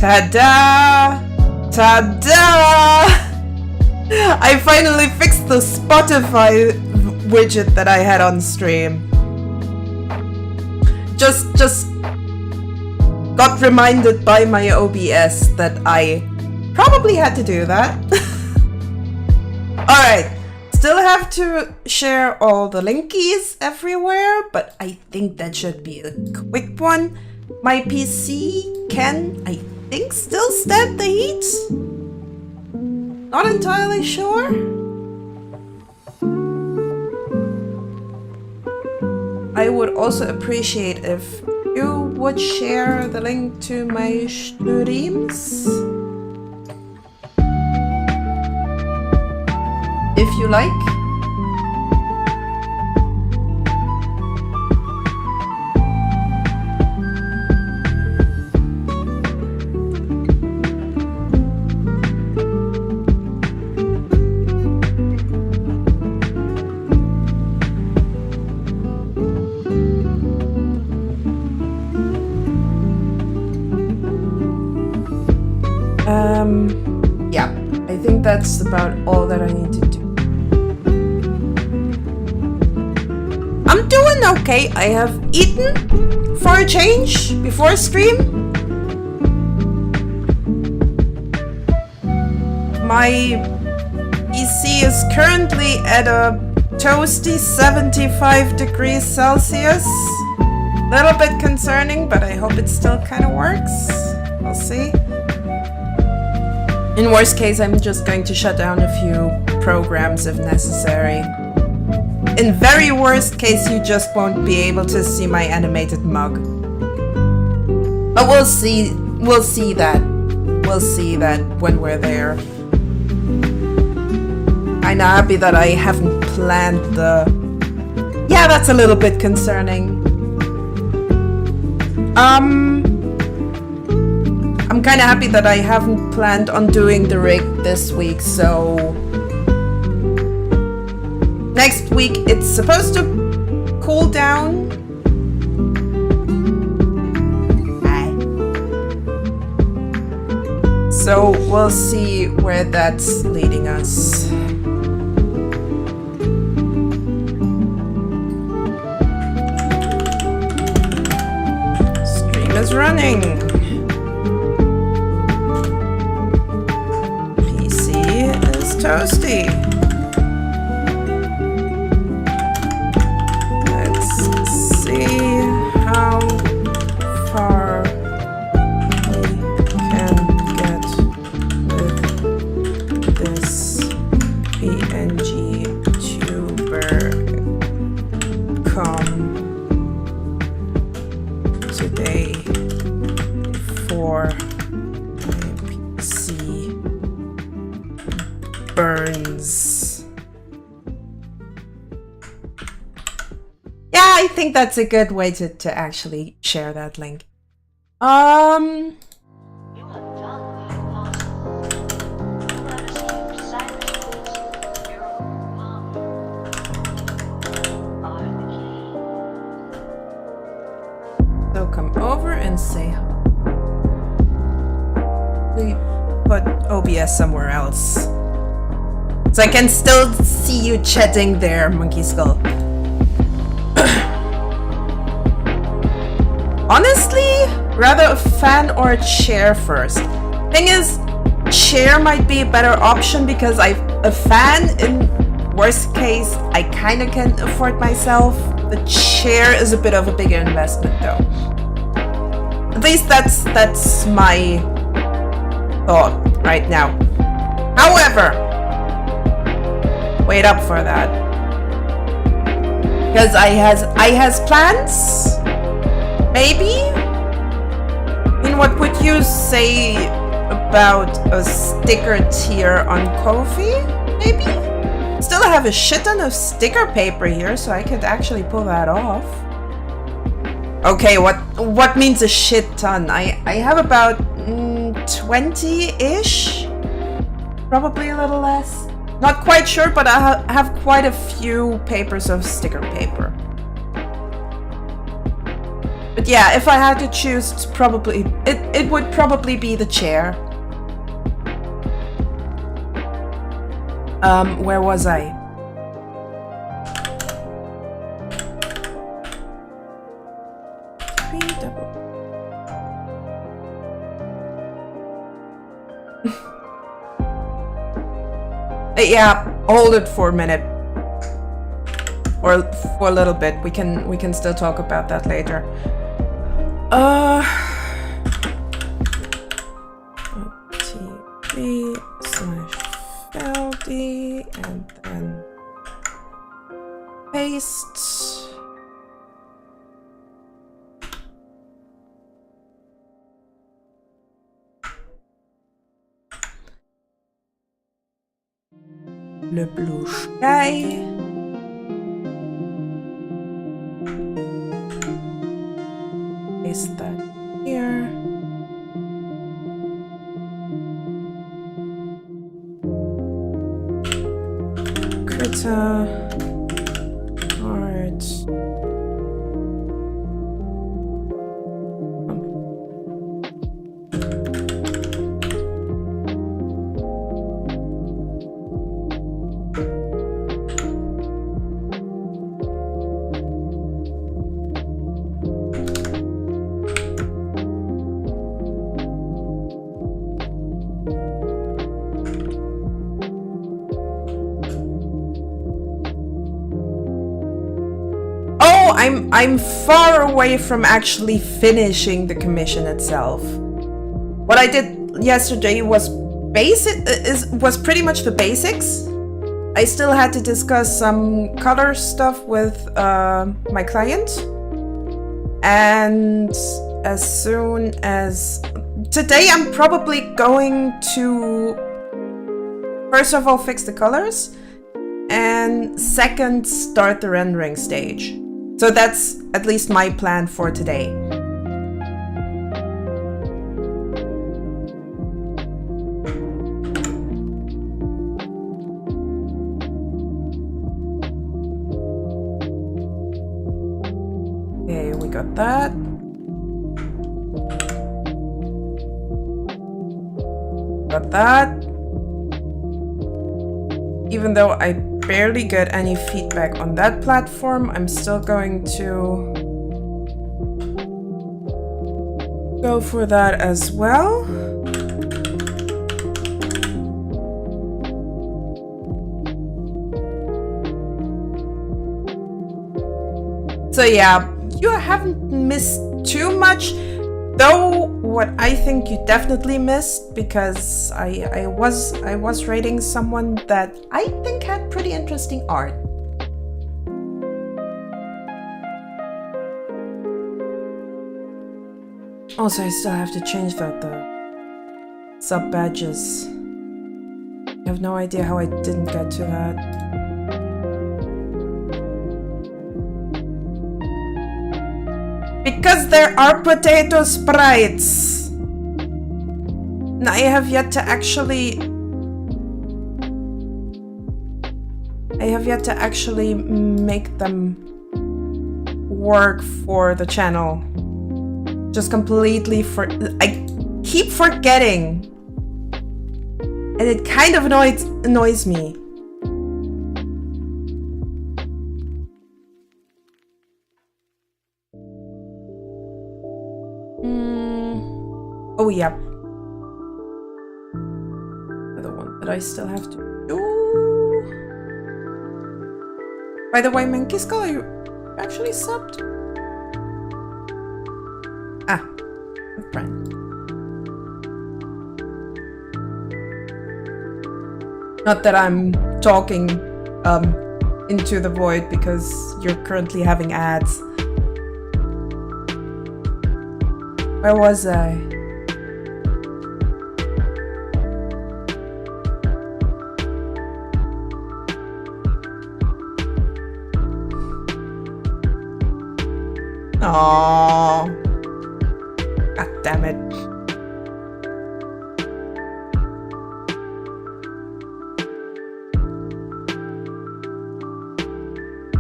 Ta-da! Ta-da! I finally fixed the Spotify widget that I had on stream. Just got reminded by my OBS that I probably had to do that. Alright, still have to share all the linkies everywhere, but I think that should be a quick one. My PC can, I think, still stand the heat? Not entirely sure. I would also appreciate if you would share the link to my streams. If you like. Yeah, I think that's about all that I need to do. I'm doing okay. I have eaten for a change before stream. My PC is currently at a toasty 75 degrees Celsius. Little bit concerning, but I hope it still kind of works. We'll see. In worst case, I'm just going to shut down a few programs if necessary. In very worst case, you just won't be able to see my animated mug. But we'll see that. We'll see that when we're there. I'm happy that I haven't planned the... Yeah, that's a little bit concerning. I'm kind of happy that I haven't planned on doing the rig this week, so... Next week it's supposed to cool down. So we'll see where that's leading us. Stream is running. Toasty. Let's see how far we can get with this PNG tuber com today before my PC burns. Yeah, I think that's a good way to actually share that link. So come over and say hello. We put OBS somewhere else. So I can still see you chatting there, Monkey Skull. Honestly, rather a fan or a chair first. Thing is, chair might be a better option because a fan, in worst case, I kinda can afford myself. The chair is a bit of a bigger investment though. At least that's my thought right now. However, wait up for that. Because I has plans? Maybe? I mean, what would you say about a sticker tier on Ko-fi? Maybe? Still have a shit ton of sticker paper here, so I could actually pull that off. Okay, what means a shit ton? I have about 20-ish? Probably a little less. Not quite sure, but I have quite a few papers of sticker paper. But yeah, if I had to choose, it would probably be the chair. Where was I? Yeah, hold it for a minute. Or for a little bit. We can still talk about that later. TV/Feldy and then paste. Le blue sky. Paste that here. Critter. Art. I'm far away from actually finishing the commission itself. What I did yesterday was was pretty much the basics. I still had to discuss some color stuff with my client. And as soon as today, I'm probably going to first of all fix the colors, and second start the rendering stage. So that's at least my plan for today. Okay, we got that. Got that. Even though I barely get any feedback on that platform, I'm still going to go for that as well. So yeah, you haven't missed too much, though what I think you definitely missed, because I was rating someone that I think had pretty interesting art. Also, I still have to change the sub badges. I have no idea how I didn't get to that. Because there are potato sprites. And I have yet to actually make them work for the channel. Just completely I keep forgetting. And it kind of annoys me. Oh yeah. The one that I still have to do. By the way, Menkisko, are you actually subbed? Ah, right. Not that I'm talking into the void because you're currently having ads. Where was I? Oh, god damn it.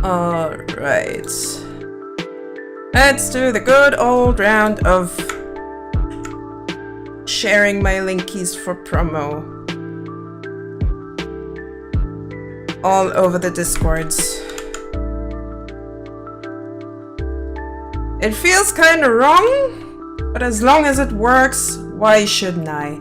All right. Let's do the good old round of sharing my link keys for promo all over the Discords. It feels kind of wrong, but as long as it works, why shouldn't I?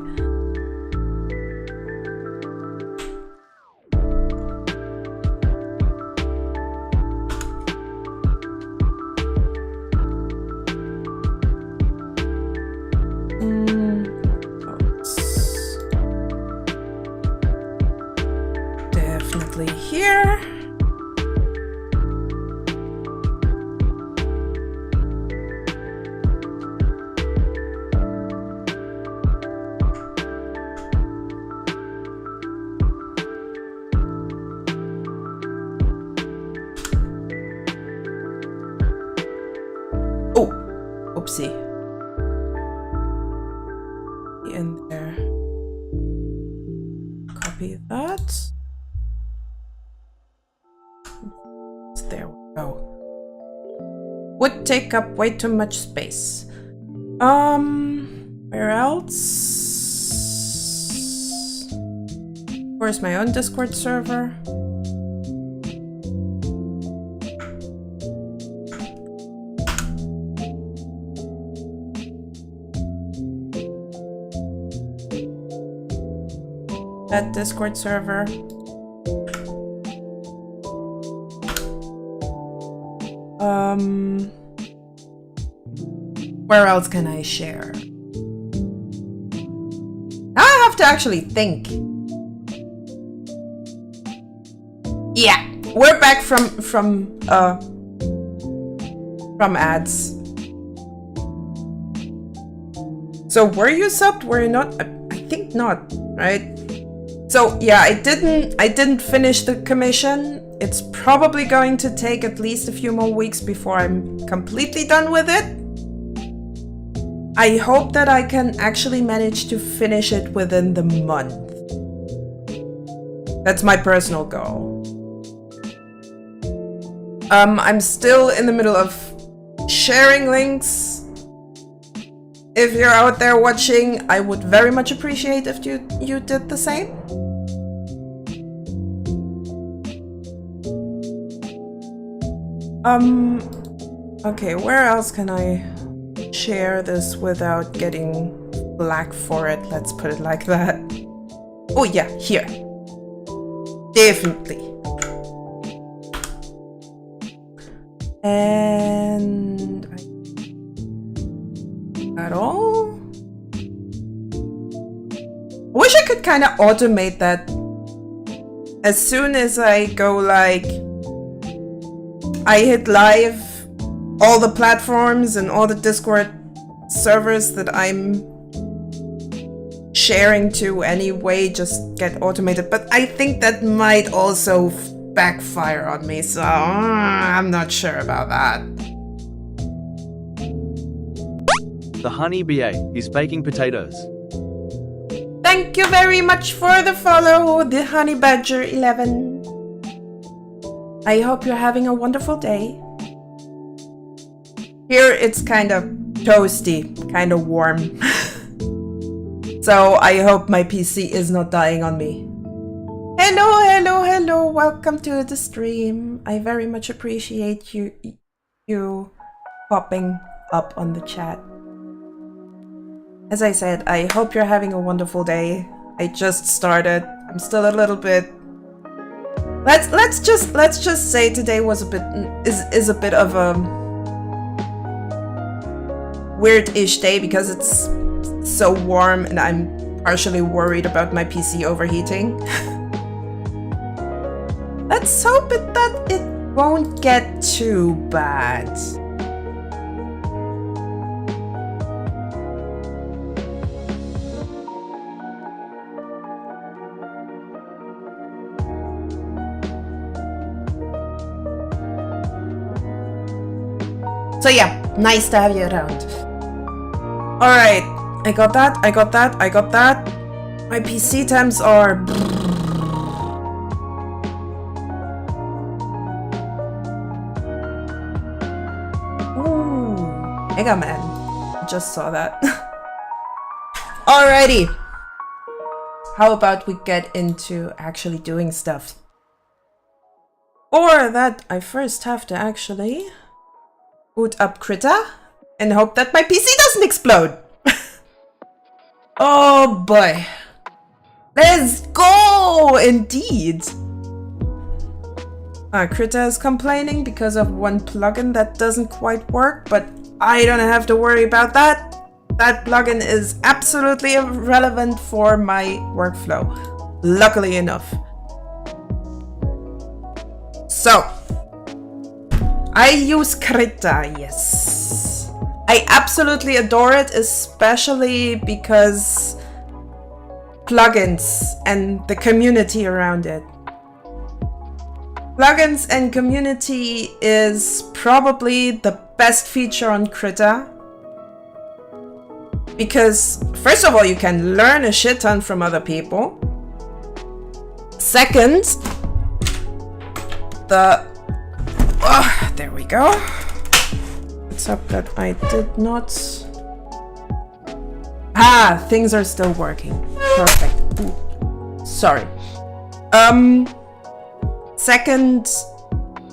Definitely here. Oh, oopsie. In there. Copy that. There we go. Would take up way too much space. Where else? Where's my own Discord server? That Discord server. Where else can I share? Now I have to actually think. Yeah, we're back from ads. So were you subbed? Were you not? I think not, right? So yeah, I didn't finish the commission. It's probably going to take at least a few more weeks before I'm completely done with it. I hope that I can actually manage to finish it within the month. That's my personal goal. I'm still in the middle of sharing links. If you're out there watching, I would very much appreciate if you did the same. Okay, where else can I share this without getting black for it? Let's put it like that. Oh yeah, here. Definitely. And at all? I wish I could kind of automate that. As soon as I go like, I hit live, all the platforms and all the Discord servers that I'm sharing to anyway just get automated. But I think that might also backfire on me, so I'm not sure about that. The Honey BA is baking potatoes. Thank you very much for the follow, the Honey Badger 11. I hope you're having a wonderful day. Here it's kind of toasty, kind of warm. So I hope my PC is not dying on me. Hello, hello, hello. Welcome to the stream. I very much appreciate you popping up on the chat. As I said, I hope you're having a wonderful day. I just started. I'm still a little bit. Let's just say today was a bit is a bit of a weird-ish day because it's so warm and I'm partially worried about my PC overheating. Let's hope that it won't get too bad. So yeah, nice to have you around. Alright, I got that, I got that, I got that. My PC temps are... Ooh. Mega Man. Just saw that. Alrighty. How about we get into actually doing stuff? For that, I first have to actually boot up Krita and hope that my PC doesn't explode. Oh boy. Let's go! Indeed. Krita is complaining because of one plugin that doesn't quite work, but I don't have to worry about that. That plugin is absolutely irrelevant for my workflow, luckily enough. So, I use Krita, yes. I absolutely adore it, especially because plugins and the community around it. Plugins and community is probably the best feature on Krita. Because, first of all, you can learn a shit ton from other people. Second, there we go. Let's hope that I did not... things are still working. Perfect. Ooh. Sorry. Second,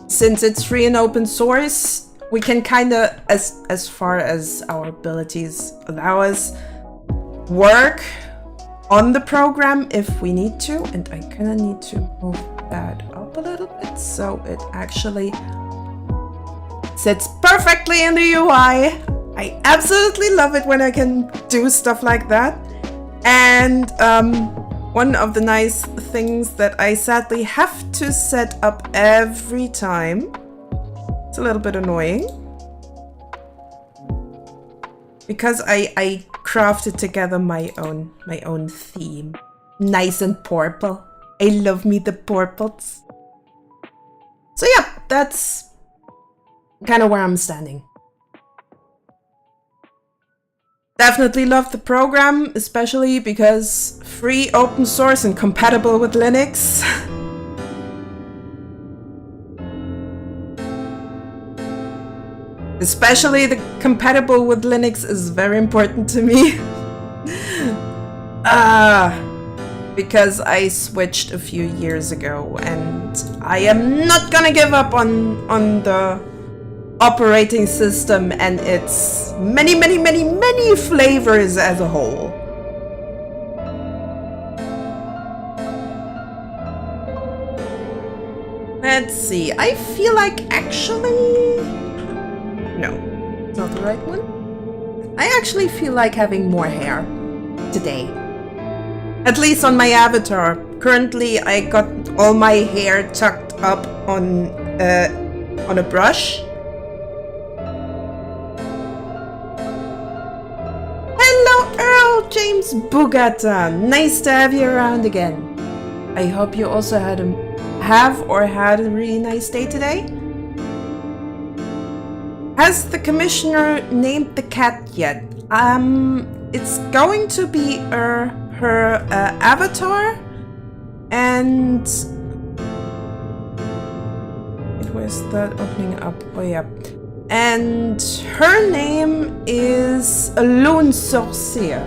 since it's free and open source, we can kind of, as far as our abilities allow us, work on the program if we need to. And I kind of need to move that up a little bit so it actually sits perfectly in the UI. I absolutely love it when I can do stuff like that. And one of the nice things that I sadly have to set up every time, it's a little bit annoying, because I crafted together my own theme, nice and purple. I love me the purples. So yeah, that's kind of where I'm standing. Definitely love the program, especially because free, open source, and compatible with Linux. Especially the compatible with Linux is very important to me. Because I switched a few years ago and I am not gonna give up on the operating system and its many flavors as a whole. Let's see, I feel like actually... No, it's not the right one. I actually feel like having more hair today. At least on my avatar. Currently, I got all my hair tucked up on a brush. Hello, Earl James Bugata. Nice to have you around again. I hope you also had a really nice day today. Has the commissioner named the cat yet? It's going to be her avatar, and it was the opening up. Oh yeah, and her name is a loon sorcier,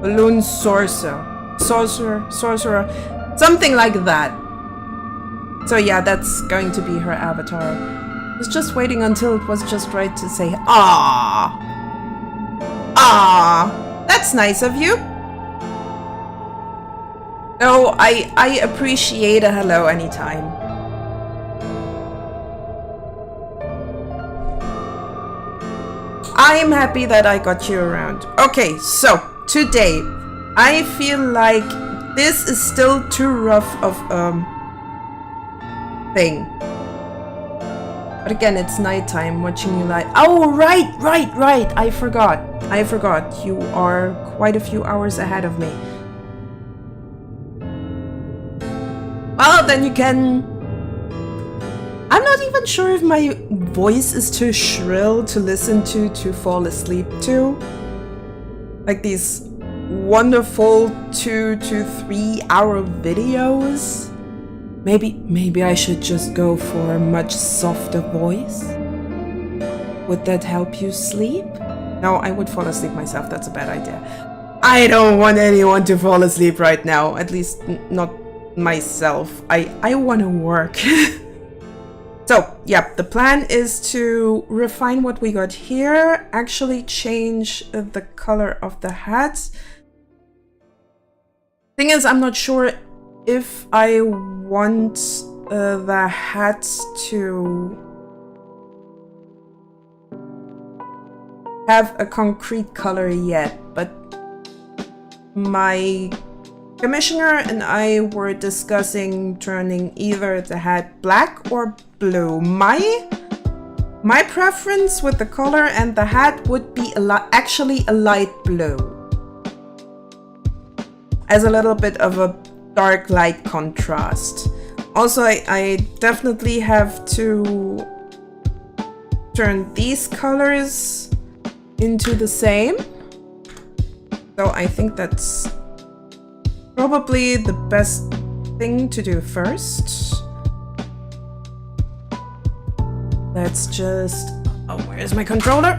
a loon sorcerer, something like that. So yeah, that's going to be her avatar. I was just waiting until it was just right to say, "Ah, that's nice of you." Oh, I appreciate a hello anytime. I'm happy that I got you around. Okay, so today I feel like this is still too rough of thing. But again, it's nighttime watching you live. Oh, right. I forgot. You are quite a few hours ahead of me. Well, then you can... I'm not even sure if my voice is too shrill to listen to fall asleep to. Like these wonderful 2 to 3 hour videos. Maybe I should just go for a much softer voice Would that help you sleep? No, I would fall asleep myself. That's a bad idea. I don't want anyone to fall asleep right now. At least not myself. I want to work. So, yeah, the plan is to refine what we got here. Actually change the color of the hats. Thing is, I'm not sure if I want the hats to have a concrete color yet, but my commissioner and I were discussing turning either the hat black or blue. My preference with the color and the hat would be actually a light blue, as a little bit of a dark light contrast. Also, I definitely have to turn these colors into the same. So I think that's probably the best thing to do first. Let's just... Oh, where's my controller?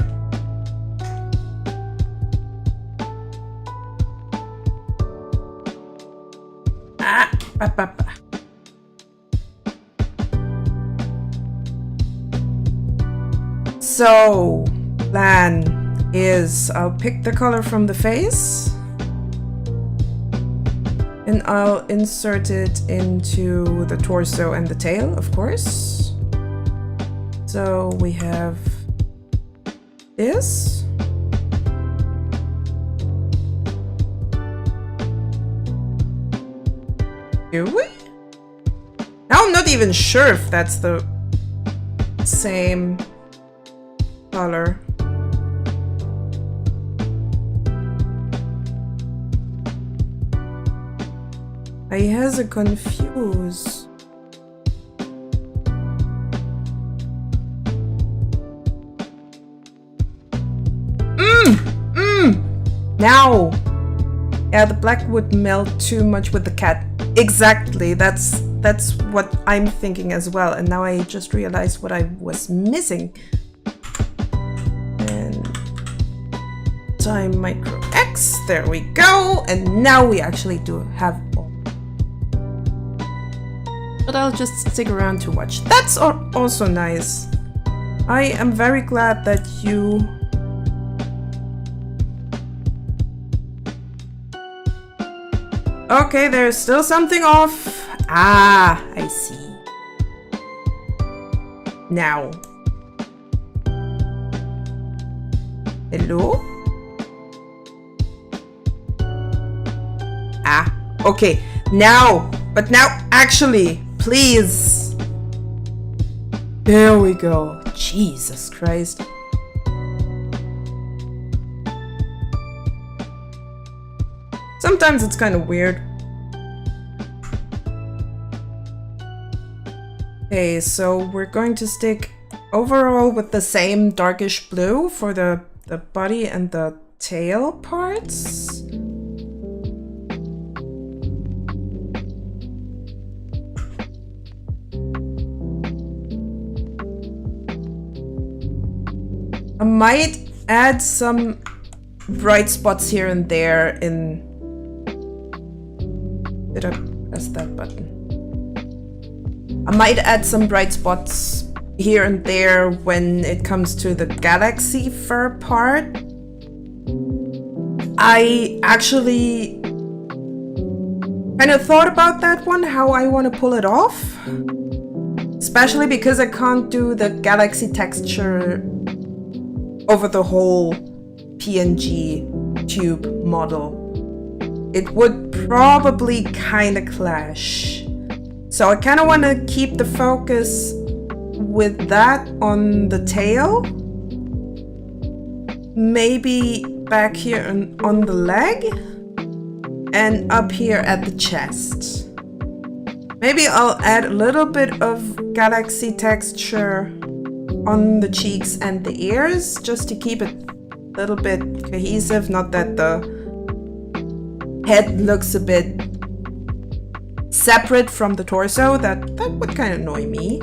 So, plan is I'll pick the color from the face and I'll insert it into the torso and the tail, of course. So we have this. Do we? Now I'm not even sure if that's the same color. I has a confuse. Now! Yeah, the black would melt too much with the cat. Exactly, that's what I'm thinking as well. And now I just realized what I was missing. And time micro X, there we go. And now we actually do have all. But I'll just stick around to watch. That's also nice. I am very glad that you... Okay, there's still something off. Ah, I see. Now. Hello? Ah, okay. Now. But now, actually, please. There we go. Jesus Christ. Sometimes it's kind of weird. Okay, so we're going to stick overall with the same darkish blue for the body and the tail parts. I might add some bright spots here and there in... Did I press that button? I might add some bright spots here and there when it comes to the galaxy fur part. I actually kind of thought about that one, how I want to pull it off. Especially because I can't do the galaxy texture over the whole PNG tube model. It would probably kind of clash. So I kind of want to keep the focus with that on the tail. Maybe back here on the leg. And up here at the chest. Maybe I'll add a little bit of galaxy texture on the cheeks and the ears, just to keep it a little bit cohesive. Not that the head looks a bit separate from the torso. That would kind of annoy me.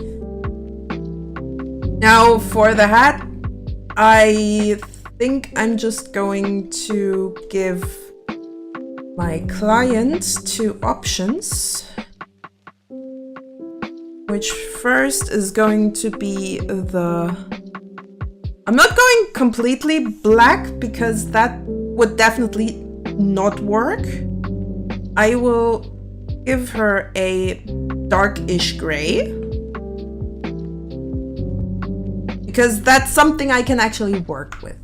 Now for the hat, I think I'm just going to give my client 2 options. Which first is going to be the... I'm not going completely black because that would definitely not work. I will give her a darkish gray. Because that's something I can actually work with.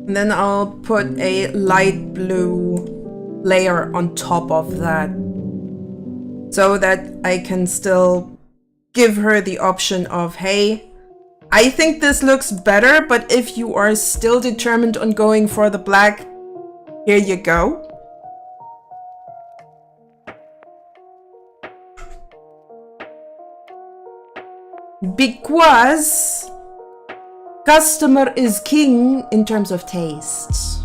And then I'll put a light blue layer on top of that so that I can still give her the option of, hey, I think this looks better, but if you are still determined on going for the black, here you go. Because customer is king in terms of tastes.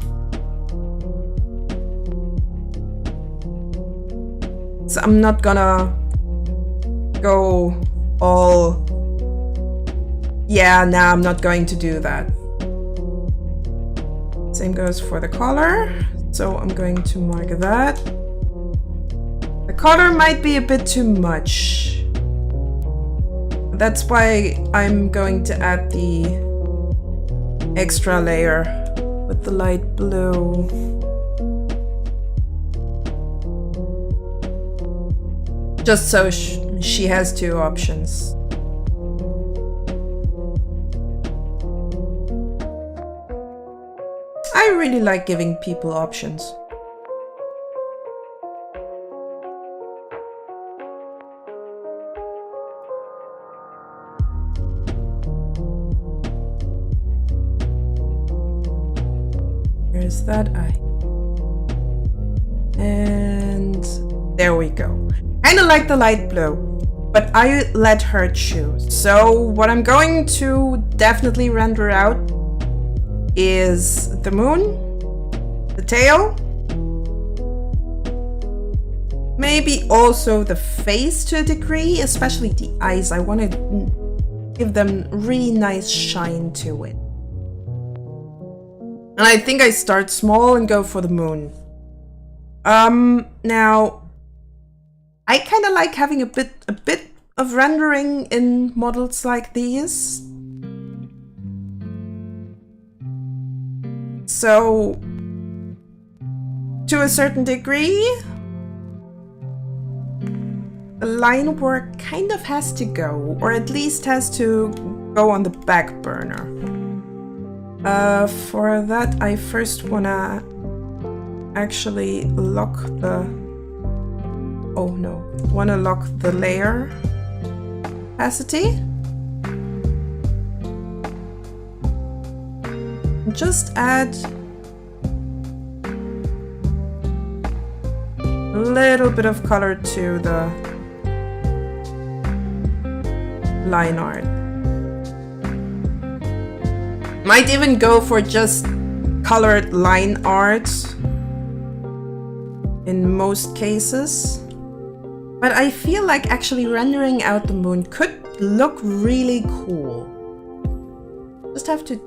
So I'm not gonna go all... Yeah, nah, I'm not going to do that. Same goes for the color. So I'm going to mark that. The color might be a bit too much. That's why I'm going to add the extra layer with the light blue. Just so she has 2 options. I really like giving people options. Where's that eye? And there we go. Kinda like the light blue, but I let her choose. So what I'm going to definitely render out is the moon, the tail, maybe also the face to a degree, especially the eyes. I want to give them really nice shine to it. And I think I start small and go for the moon. Now I kind of like having a bit of rendering in models like these. So to a certain degree, the line work kind of has to go, or at least has to go on the back burner. For that, I first wanna actually lock the... Oh no, wanna lock the layer opacity. Just add a little bit of color to the line art. Might even go for just colored line art in most cases. But I feel like actually rendering out the moon could look really cool. Just have to...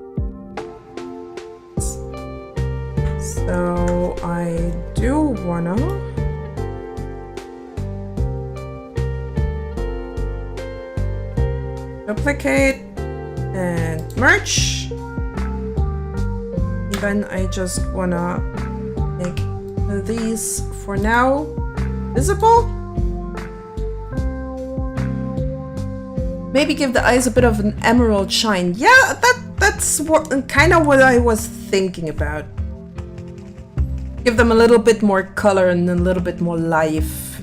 So I do wanna... duplicate and merge. Then I just wanna make these for now visible. Maybe give the eyes a bit of an emerald shine. Yeah, that's what kind of what I was thinking about. Give them a little bit more color and a little bit more life.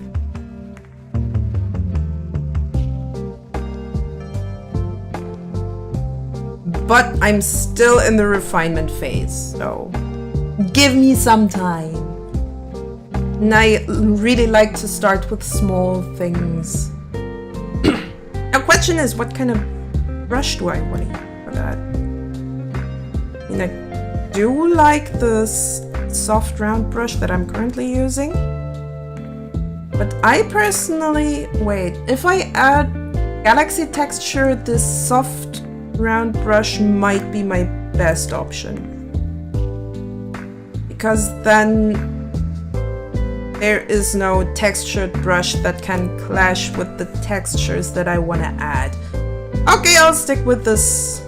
But I'm still in the refinement phase, so give me some time. And I really like to start with small things. Now, question is, what kind of brush do I want to use for that? I mean, I do like this soft round brush that I'm currently using. But I personally, wait, if I add galaxy texture, this soft round brush might be my best option. Because then there is no textured brush that can clash with the textures that I want to add. Okay, I'll stick with this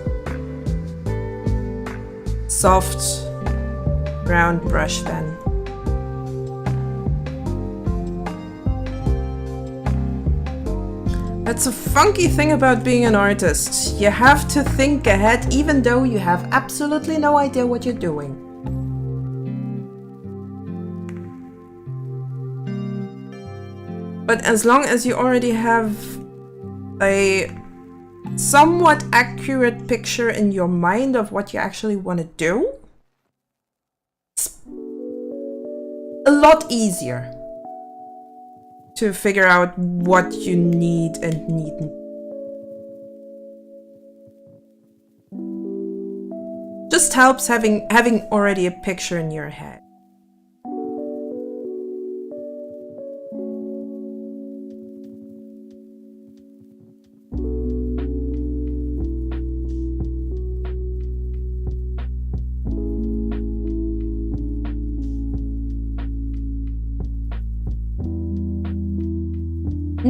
soft round brush then. That's a funky thing about being an artist. You have to think ahead even though you have absolutely no idea what you're doing. But as long as you already have a somewhat accurate picture in your mind of what you actually want to do, it's a lot easier to figure out what you need and needn't. Just helps having already a picture in your head.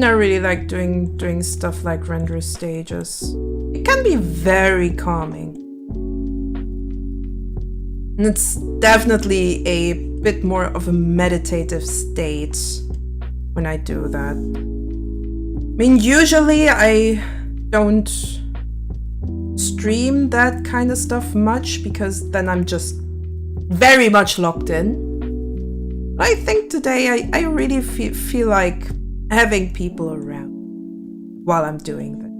I really like doing stuff like render stages. It can be very calming. And it's definitely a bit more of a meditative state when I do that. I mean, usually I don't stream that kind of stuff much because then I'm just very much locked in. But I think today I really feel like having people around while I'm doing that.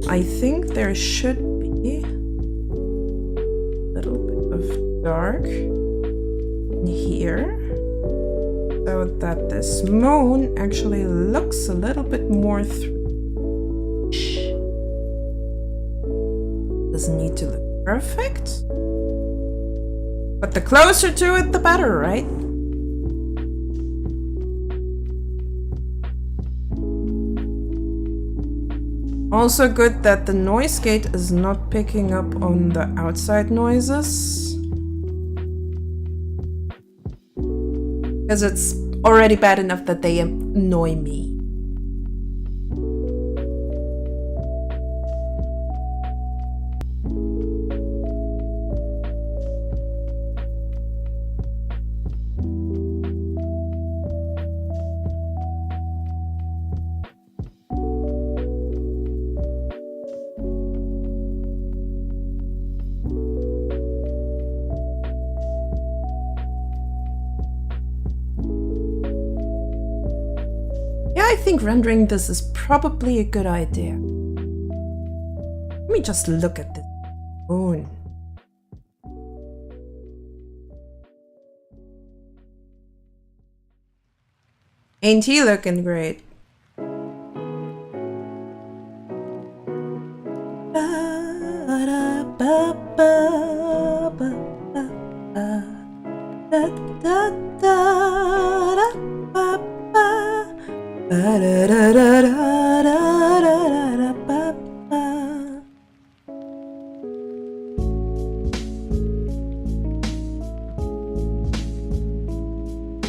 I think there should be a little bit of dark in here, so that this moon actually looks a little bit more through. Doesn't need to look perfect, but the closer to it, the better, right? Also good that the noise gate is not picking up on the outside noises, because it's already bad enough that they annoy me. I think rendering this is probably a good idea. Let me just look at this moon. Ain't he looking great?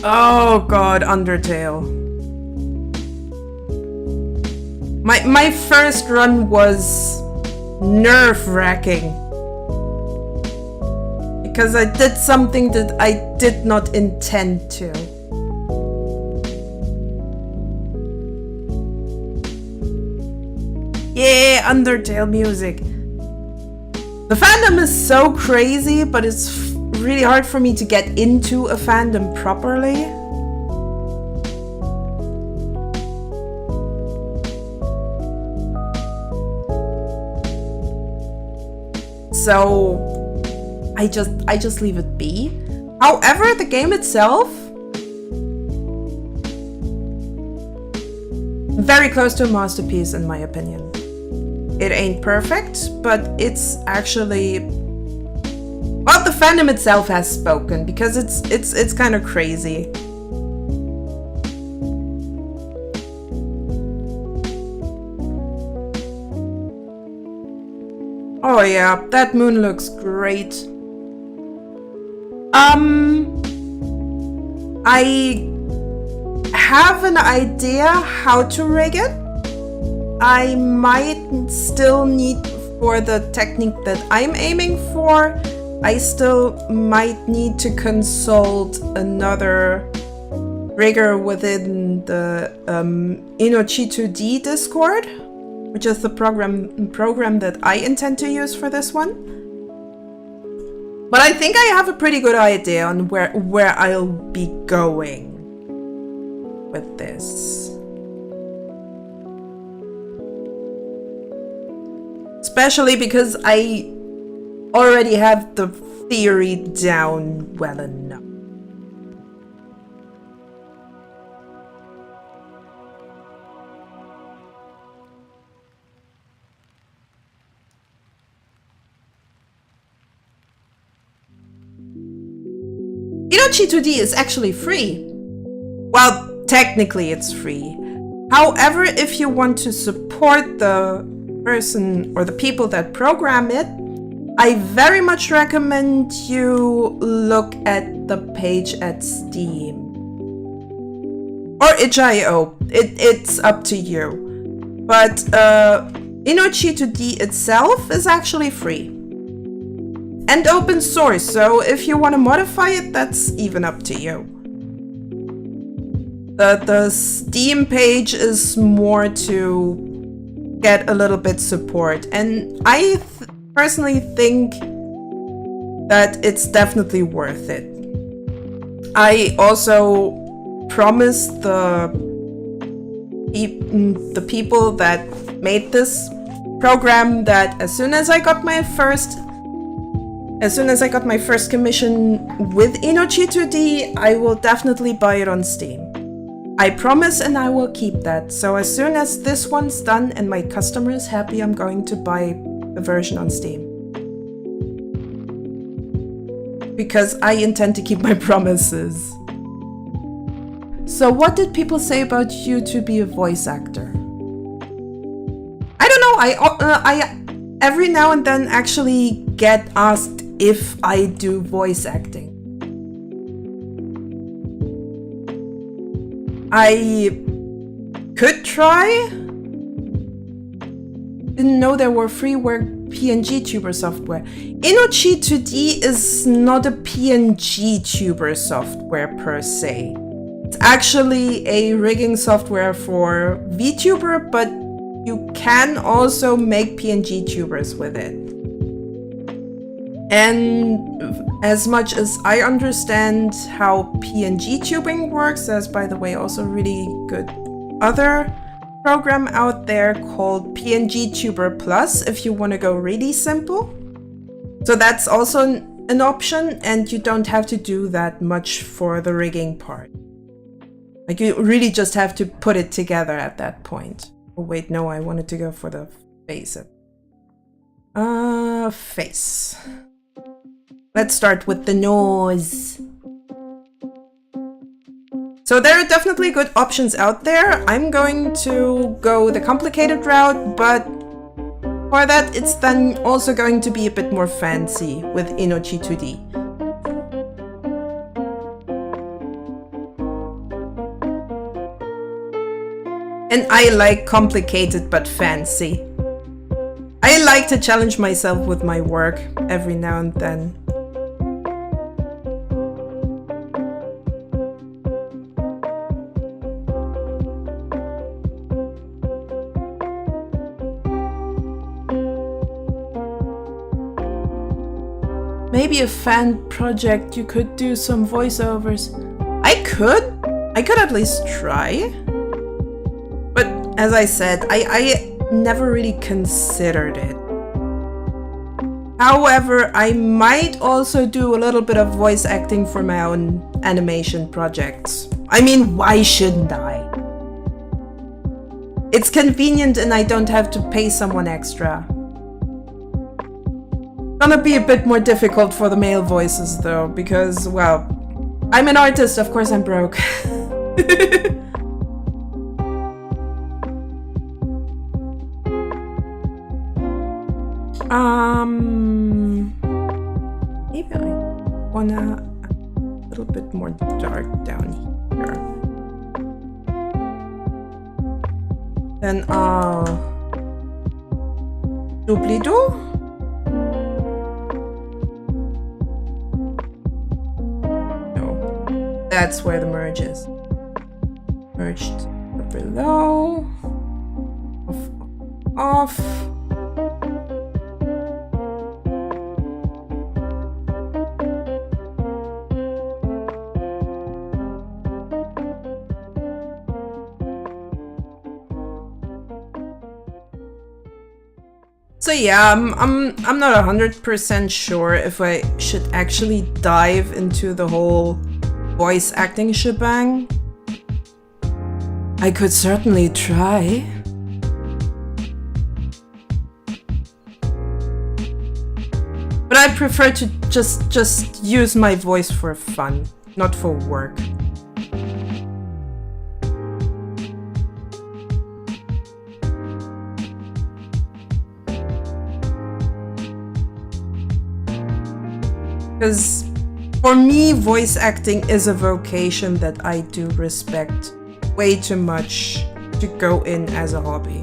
Oh god, Undertale. My first run was nerve-wracking because I did something that I did not intend to. Yeah, Undertale music. The fandom is so crazy, but it's really hard for me to get into a fandom properly. So I just leave it be. However, the game itself, very close to a masterpiece in my opinion. It ain't perfect, but it's actually, well, the fandom itself has spoken because it's kind of crazy. Oh yeah, that moon looks great. I have an idea how to rig it. I might still need, for the technique that I'm aiming for, I still might need to consult another rigger within the Inochi2D Discord, which is the program that I intend to use for this one. But I think I have a pretty good idea on where I'll be going with this. Especially because I already have the theory down well enough. Inochi2D is actually free. Well, technically it's free. However, if you want to support the person or the people that program it, I very much recommend you look at the page at Steam. Or itch.io. It's up to you. But Inochi2D itself is actually free. And open source, so if you want to modify it, that's even up to you. The Steam page is more to get a little bit support, and I personally think that it's definitely worth it. I also promised the people that made this program that as soon as I got my first commission with Inochi2D, I will definitely buy it on Steam. I promise, and I will keep that. So as soon as this one's done and my customer is happy, I'm going to buy a version on Steam. Because I intend to keep my promises. So what did people say about you to be a voice actor? I don't know, I every now and then actually get asked if I do voice acting. I could try. Didn't know there were freeware PNG tuber software. Inochi2D is not a PNG tuber software per se. It's actually a rigging software for VTuber, but you can also make PNG tubers with it. And as much as I understand how PNG tubing works, there's, by the way, also really good other program out there called PNG Tuber Plus if you want to go really simple. So that's also an option, and you don't have to do that much for the rigging part. Like, you really just have to put it together at that point. Oh wait, no, I wanted to go for the face. Face. Let's start with the nose. So there are definitely good options out there. I'm going to go the complicated route, but for that it's then also going to be a bit more fancy with Inochi2D. And I like complicated but fancy. I like to challenge myself with my work every now and then. Maybe a fan project, you could do some voiceovers. I could at least try. But as I said, I never really considered it. However, I might also do a little bit of voice acting for my own animation projects. I mean, why shouldn't I? It's convenient and I don't have to pay someone extra. Gonna be a bit more difficult for the male voices though, because, well, I'm an artist, of course I'm broke. Maybe I wanna a little bit more dark down here. Then I'll doobly-doo. No, that's where the merge is. Merged below. Off. So yeah, I'm not 100% sure if I should actually dive into the whole voice acting shebang. I could certainly try. But I prefer to just use my voice for fun, not for work. Because for me, voice acting is a vocation that I do respect way too much to go in as a hobby.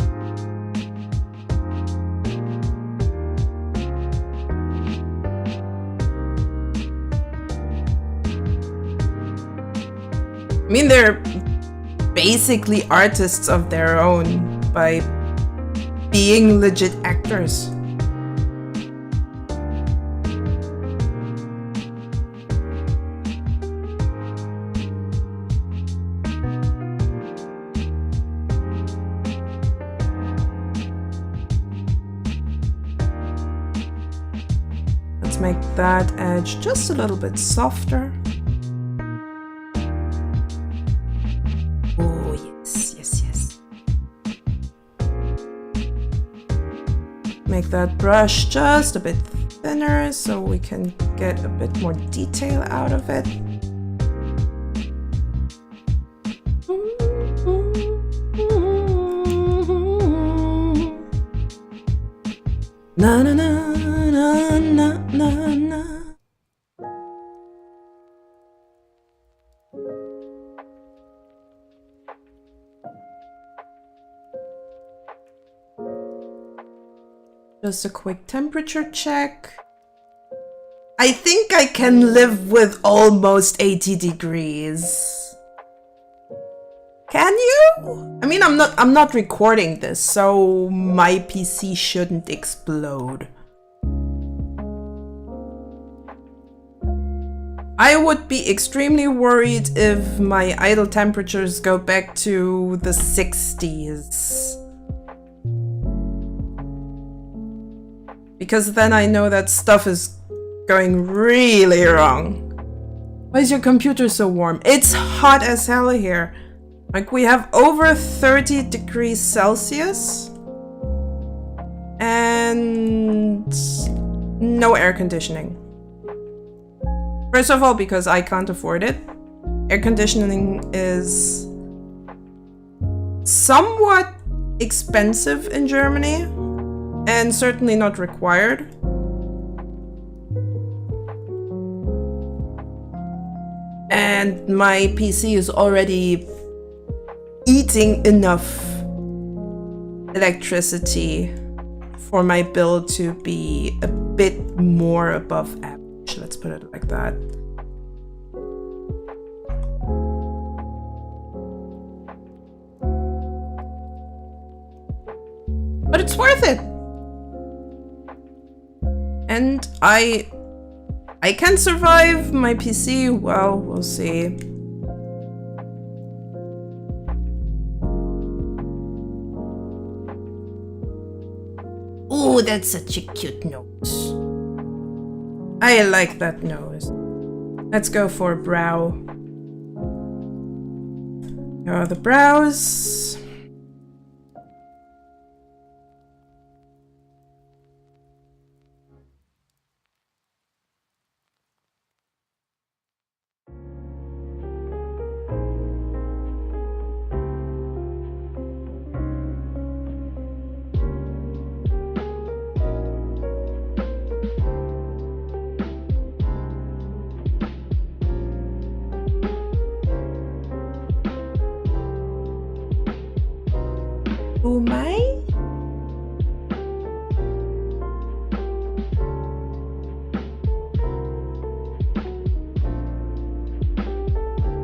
I mean, they're basically artists of their own by being legit actors. Make that edge just a little bit softer. Oh, yes, yes, yes. Make that brush just a bit thinner so we can get a bit more detail out of it. Na na na. Na, na, na, na. Just a quick temperature check. I think I can live with almost 80 degrees. Can you? I mean, I'm not recording this, so my PC shouldn't explode. I would be extremely worried if my idle temperatures go back to the 60s. Because then I know that stuff is going really wrong. Why is your computer so warm? It's hot as hell here. Like, we have over 30 degrees Celsius. And no air conditioning. First of all, because I can't afford it. Air conditioning is somewhat expensive in Germany and certainly not required. And my PC is already eating enough electricity for my bill to be a bit more above average. Let's put it like that. But it's worth it. And I can survive my PC. Well, we'll see. Oh, that's such a cute note. I like that nose. Let's go for brow. Here are the brows.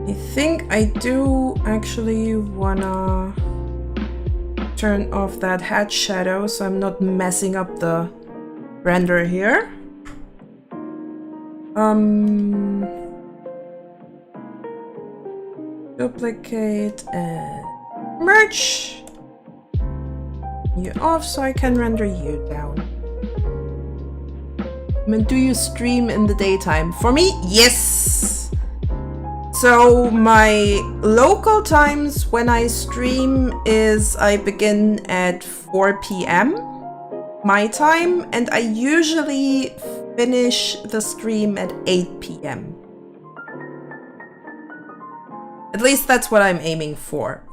I think I do actually wanna turn off that head shadow so I'm not messing up the render here. Duplicate and merge you off so I can render you down. I mean, do you stream in the daytime? For me, yes! So my local times when I stream is I begin at 4 p.m. my time, and I usually finish the stream at 8 p.m. At least that's what I'm aiming for.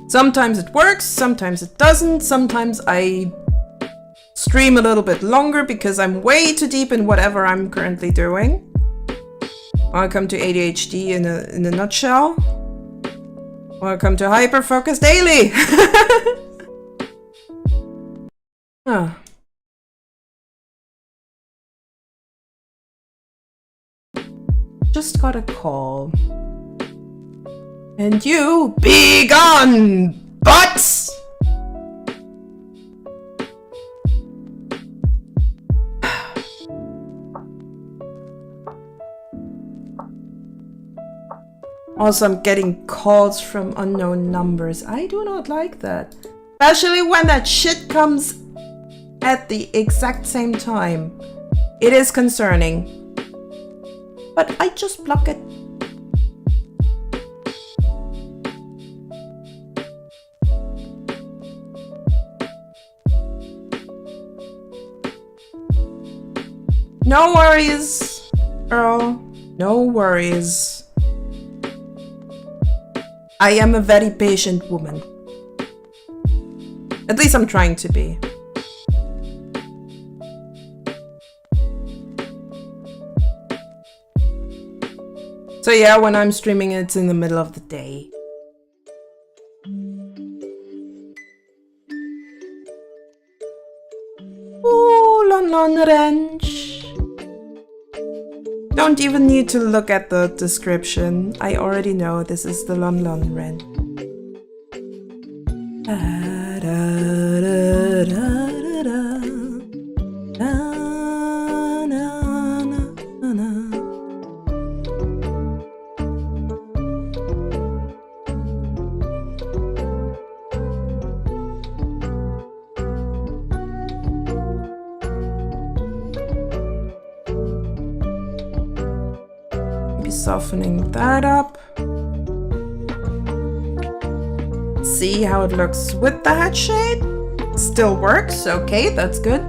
Sometimes it works, sometimes it doesn't, sometimes I stream a little bit longer because I'm way too deep in whatever I'm currently doing. Welcome to ADHD in a nutshell. Welcome to Hyperfocus Daily! Huh. Just got a call. And you be gone, butts! Also, I'm getting calls from unknown numbers. I do not like that. Especially when that shit comes at the exact same time. It is concerning. But I just block it. No worries, Earl. No worries. I am a very patient woman. At least I'm trying to be. So yeah, when I'm streaming, it's in the middle of the day. Ooh, Lon Ranch. Don't even need to look at the description. I already know this is the Lon Ranch. Softening that up. See how it looks with the head shade? Still works, okay, that's good.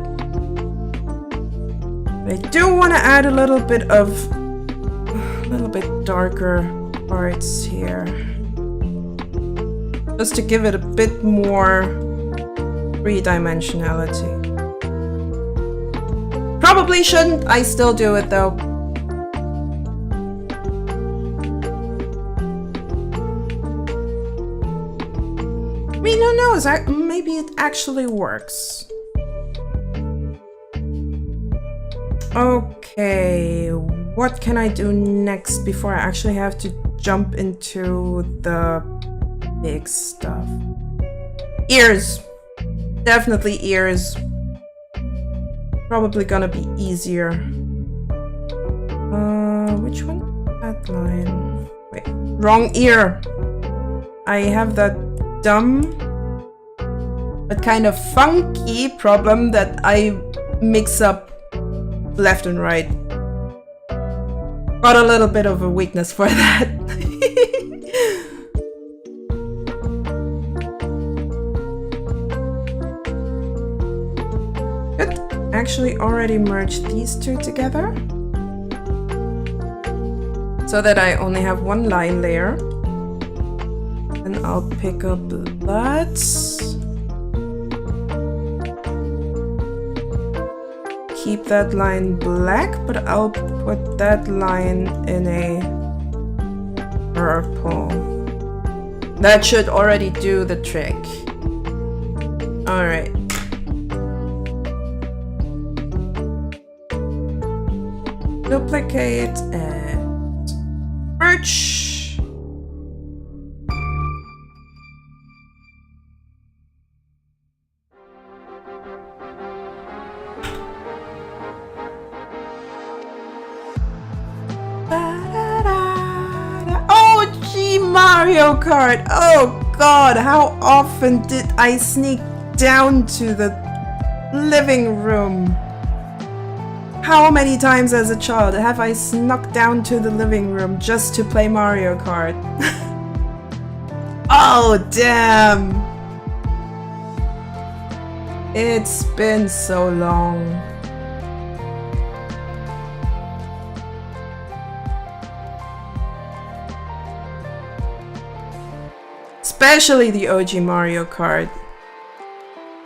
But I do want to add a little bit darker parts here. Just to give it a bit more three-dimensionality. Probably shouldn't, I still do it though. I mean, who knows? Maybe it actually works. Okay, what can I do next before I actually have to jump into the big stuff? Ears. Definitely ears. Probably gonna be easier. Which one? That line. Wait, wrong ear. I have that dumb but kind of funky problem that I mix up left and right. Got a little bit of a weakness for that. Good. Actually already merged these two together so that I only have one line layer. And I'll pick up that. Keep that line black, but I'll put that line in a purple. That should already do the trick. All right. Duplicate and merge. Mario Kart! Oh god, how often did I sneak down to the living room? How many times as a child have I snuck down to the living room just to play Mario Kart? Oh damn! It's been so long. Especially the OG Mario Kart.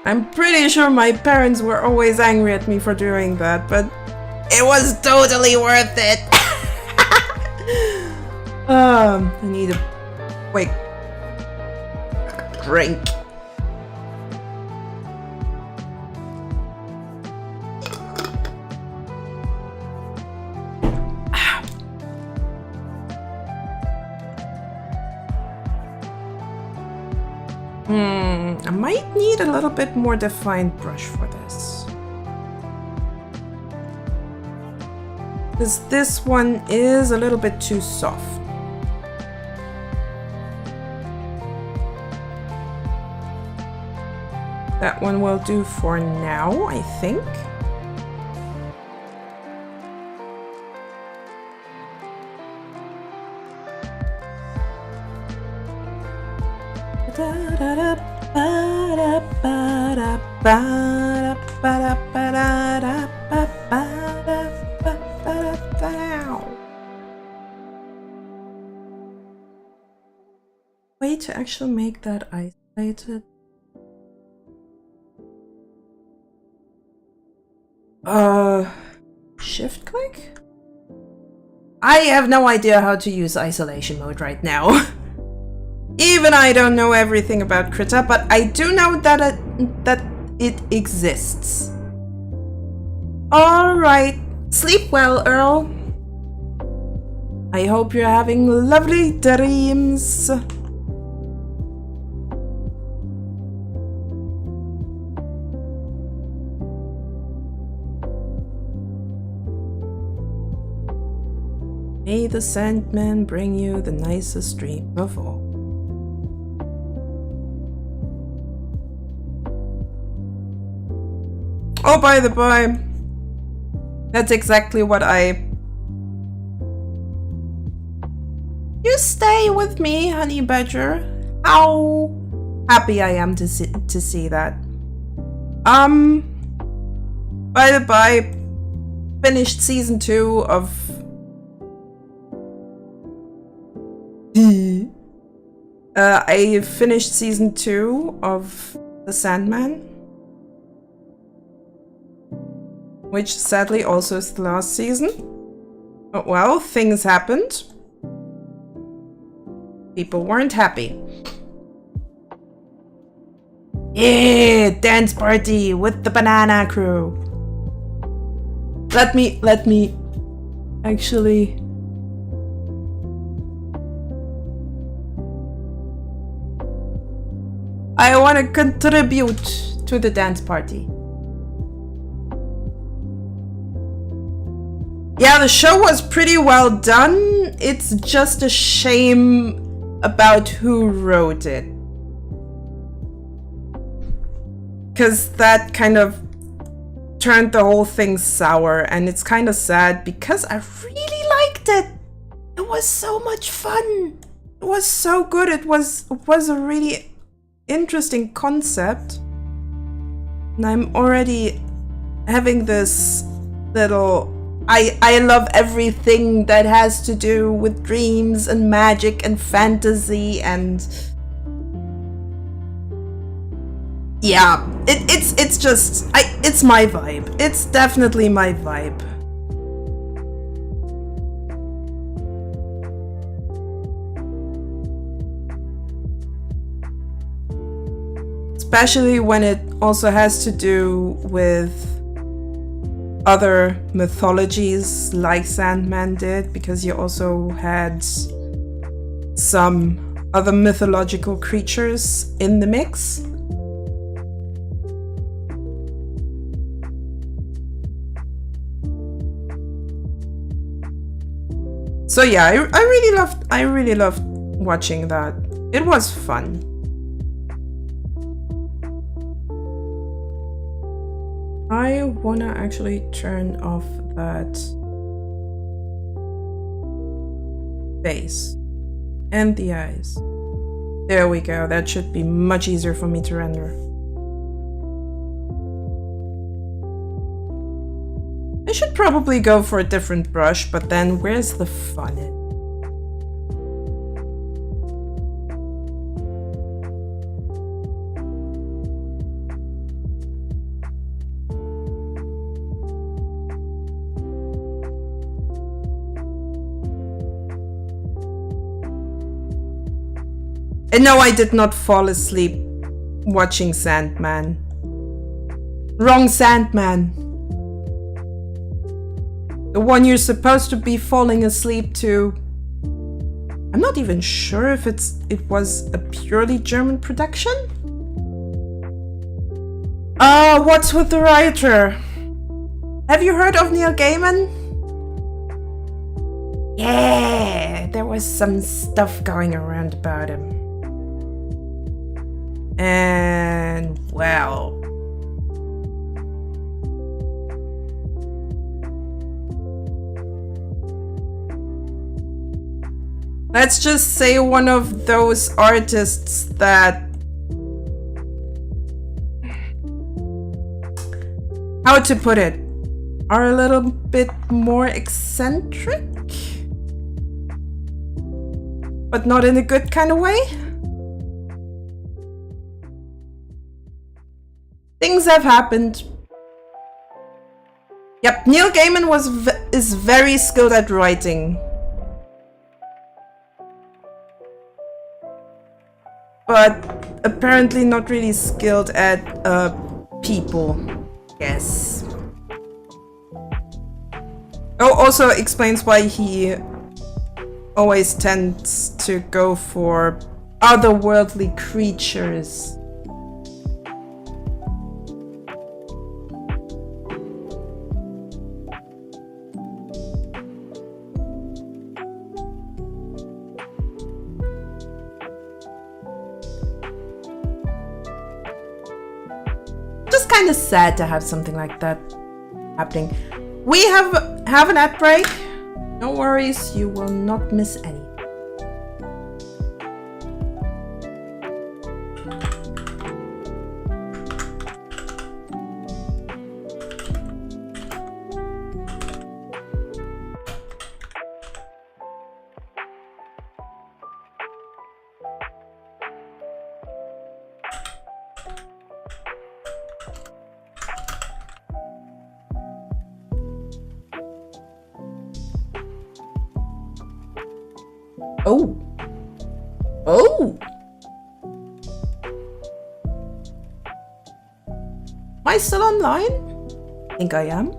I'm pretty sure my parents were always angry at me for doing that, but it was totally worth it. I need a quick drink. I might need a little bit more defined brush for this. Because this one is a little bit too soft. That one will do for now, I think. Way to actually make that isolated. Shift click? I have no idea how to use isolation mode right now. Even I don't know everything about Krita, but I do know that it exists. Alright, sleep well, Earl. I hope you're having lovely dreams. May the Sandman bring you the nicest dream of all. Oh, by the by, that's exactly what You stay with me, honey badger. How happy I am to see that. By the by, finished season 2 of I finished season 2 of The Sandman, which sadly also is the last season. Oh, well, things happened. People weren't happy. Yeah, dance party with the banana crew. Let me actually. I want to contribute to the dance party. Yeah, the show was pretty well done. It's just a shame about who wrote it. Because that kind of turned the whole thing sour, and it's kind of sad because I really liked it. It was so much fun. It was so good. It was a really interesting concept. And I'm already having this little... I love everything that has to do with dreams and magic and fantasy and... Yeah, it's just... it's my vibe. It's definitely my vibe. Especially when it also has to do with other mythologies like Sandman did, because you also had some other mythological creatures in the mix. So yeah, I really loved watching that. It was fun. I wanna actually turn off that face and the eyes. There we go. That should be much easier for me to render. I should probably go for a different brush, but then where's the fun in it? And no, I did not fall asleep watching Sandman. Wrong Sandman. The one you're supposed to be falling asleep to. I'm not even sure if it was a purely German production. What's with the writer? Have you heard of Neil Gaiman? Yeah, there was some stuff going around about him. And well, let's just say one of those artists that, how to put it, are a little bit more eccentric, but not in a good kind of way. Things have happened. Yep, Neil Gaiman is very skilled at writing. But apparently not really skilled at people. Yes. Oh, also explains why he always tends to go for otherworldly creatures. Kind of sad to have something like that happening. We have an ad break. No worries, you will not miss any. Oh. Oh. Am I still online? I think I am.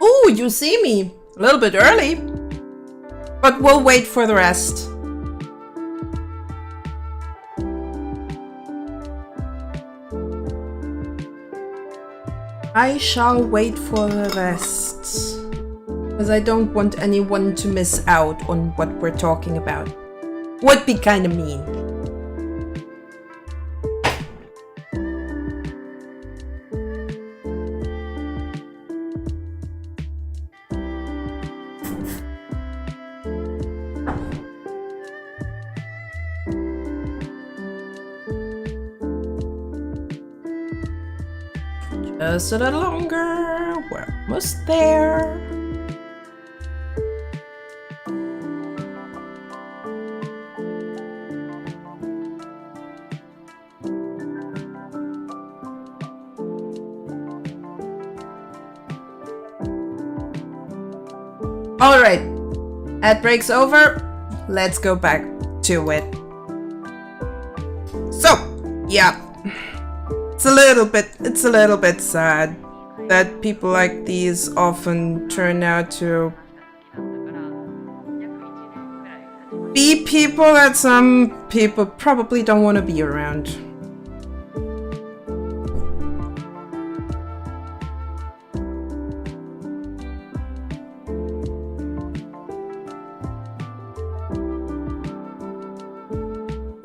Ooh, you see me. A little bit early. But we'll wait for the rest. I shall wait for the rest. Because I don't want anyone to miss out on what we're talking about. Would be kind of mean. Just a little longer. We're almost there. All right. Ad break's over. Let's go back to it. So, yeah. It's a little bit sad that people like these often turn out to be people that some people probably don't want to be around.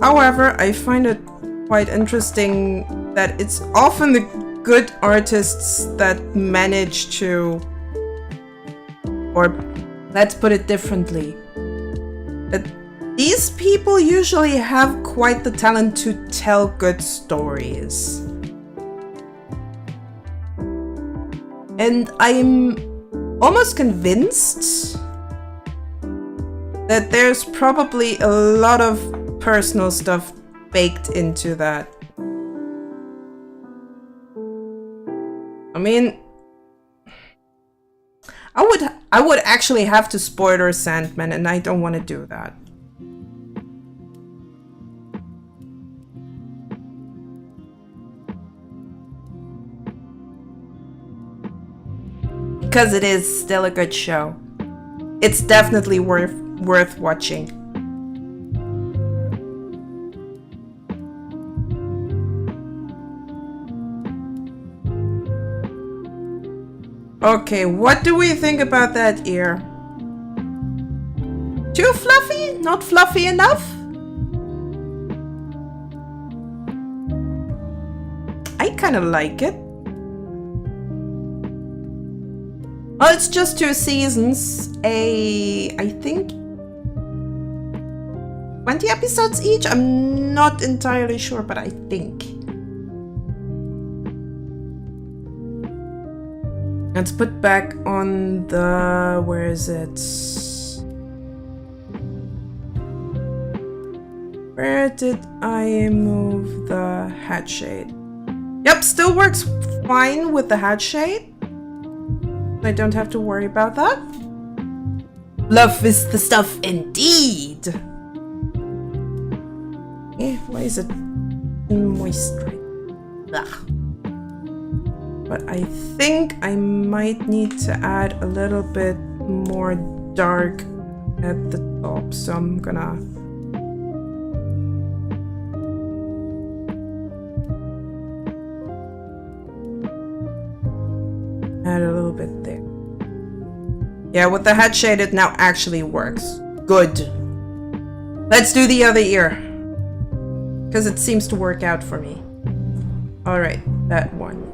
However, I find it quite interesting that it's often the good artists that manage to, or let's put it differently, that these people usually have quite the talent to tell good stories. And I'm almost convinced that there's probably a lot of personal stuff baked into that. I mean, I would actually have to spoiler Sandman, and I don't want to do that. Because it is still a good show. It's definitely worth watching. Okay, what do we think about that ear? Too fluffy? Not fluffy enough? I kind of like it. Well, it's just 2 seasons. I think 20 episodes each? I'm not entirely sure, but I think. Let's put back on the... where is it? Where did I move the hat shade? Yep, still works fine with the hat shade. I don't have to worry about that. Love is the stuff indeed. Eh, why is it moist right? Ugh. But I think I might need to add a little bit more dark at the top, so I'm gonna add a little bit there. Yeah, with the hat shade it now actually works. Good. Let's do the other ear, because it seems to work out for me. Alright, that one.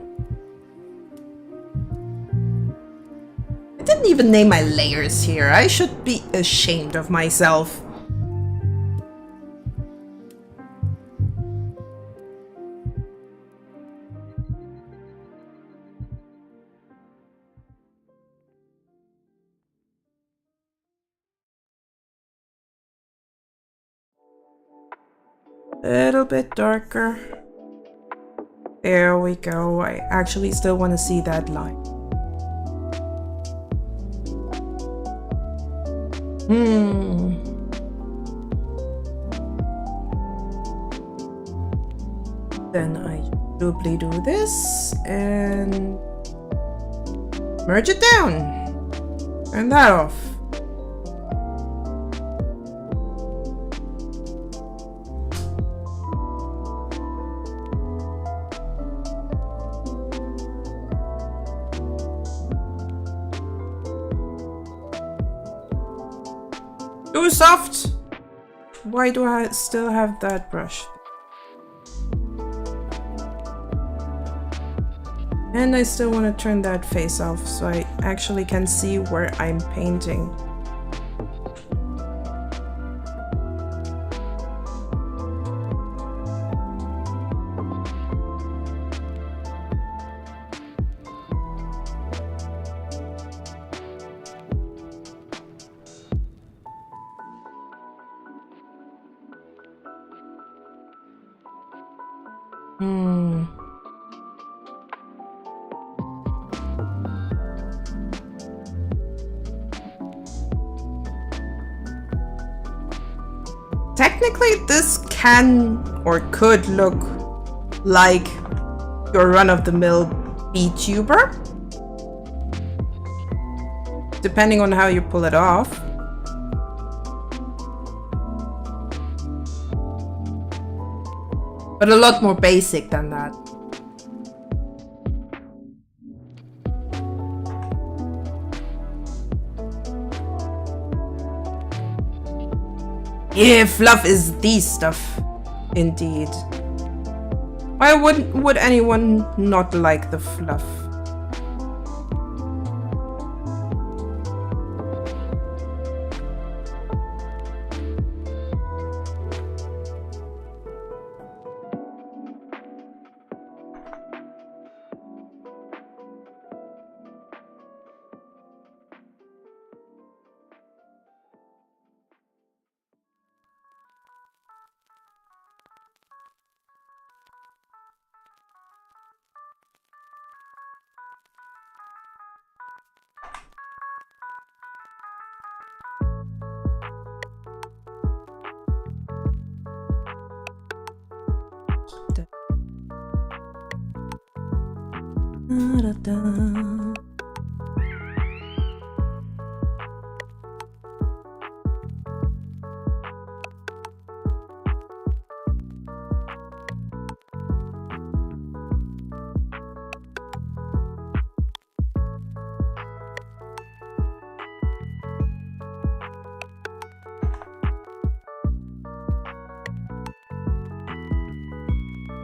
I didn't even name my layers here. I should be ashamed of myself. A little bit darker. I There we go. I actually still want to see that line. Then I doubly do this and merge it down. Turn that off. Too soft. Why do I still have that brush? And I still want to turn that face off so I actually can see where I'm painting. Technically, this can or could look like your run-of-the-mill VTuber, depending on how you pull it off. But a lot more basic than that. Yeah, fluff is the stuff, indeed. Why would anyone not like the fluff?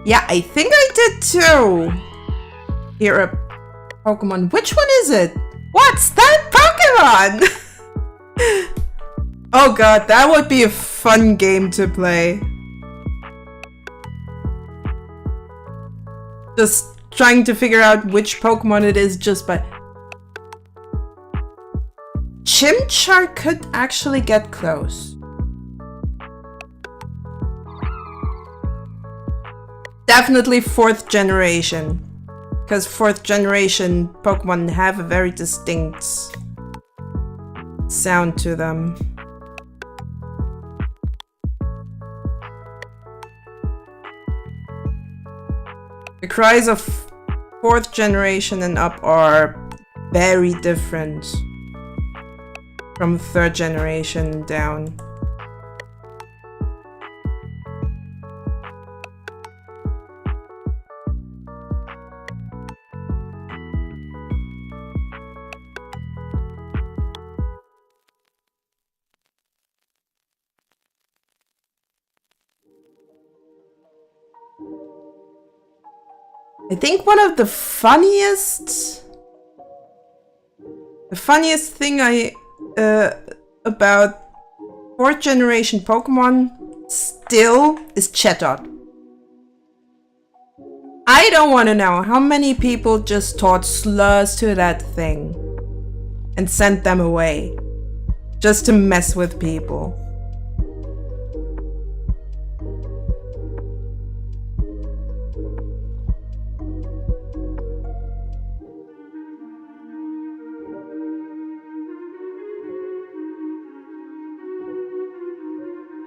Yeah, I think I did too. Here a Pokemon. Which one is it? What's that Pokemon? Oh god, that would be a fun game to play. Just trying to figure out which Pokemon it is just by... Chimchar could actually get close. Definitely 4th generation. Because 4th generation Pokemon have a very distinct sound to them. The cries of 4th generation and up are very different from 3rd generation down. I think one of the funniest thing about 4th generation Pokemon still is Chatot. I don't want to know how many people just taught slurs to that thing and sent them away just to mess with people.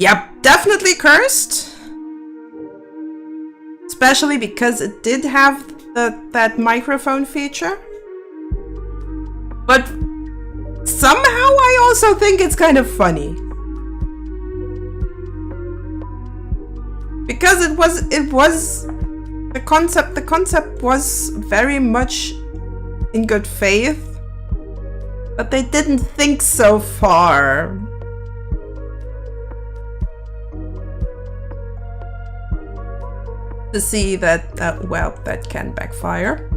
Yep, definitely cursed. Especially because it did have that microphone feature. But somehow I also think it's kind of funny. Because it was the concept was very much in good faith, but they didn't think so far. To see that well, that can backfire.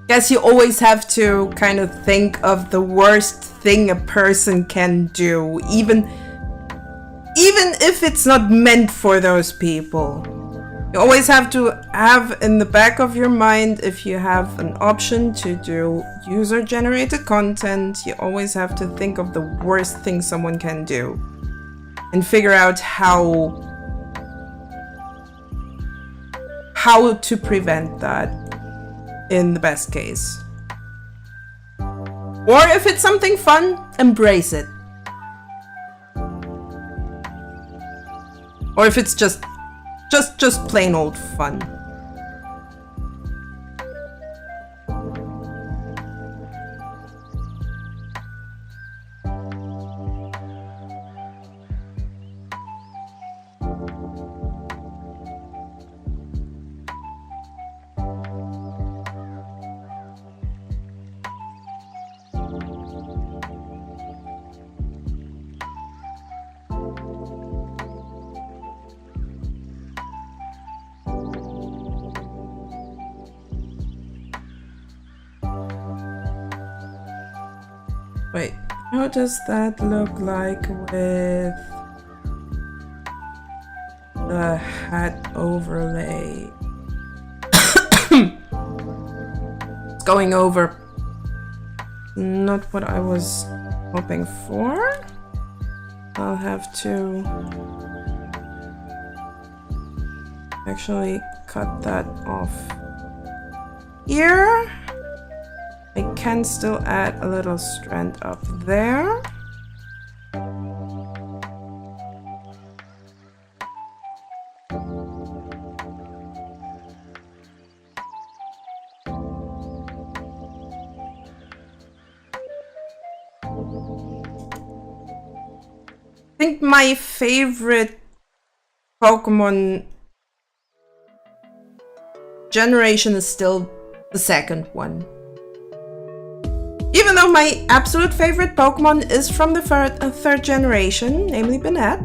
Guess you always have to kind of think of the worst thing a person can do, even if it's not meant for those people. You always have to have in the back of your mind, if you have an option to do user-generated content, you always have to think of the worst thing someone can do and figure out how to prevent that. In the best case. Or if it's something fun, embrace it. Or if it's just plain old fun. Wait, how does that look like with the hat overlay? It's going over. Not what I was hoping for. I'll have to actually cut that off here. I can still add a little strand up there. I think my favorite Pokemon generation is still the second one. Even though my absolute favorite Pokemon is from the third generation, namely Banette.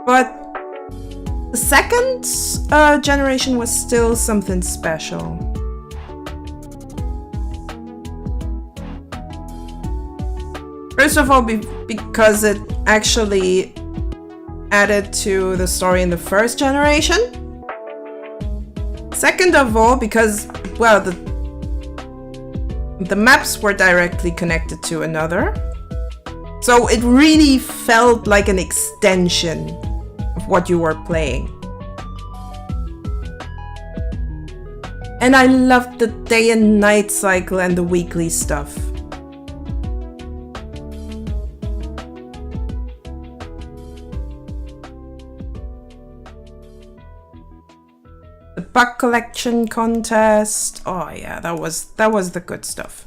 But the second generation was still something special. First of all, because it actually added to the story in the first generation. Second of all, because, well, the maps were directly connected to another. So it really felt like an extension of what you were playing. And I loved the day and night cycle and the weekly stuff. Bug collection contest. Oh yeah, that was the good stuff.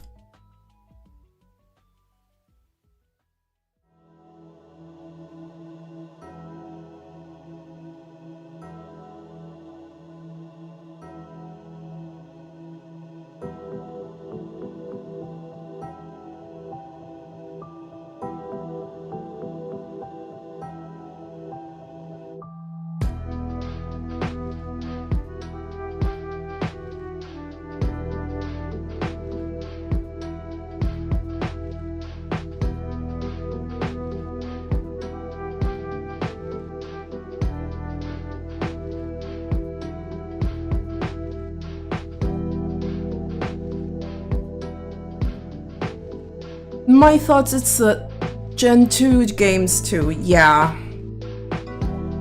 My thoughts, it's the Gen 2 games too, yeah.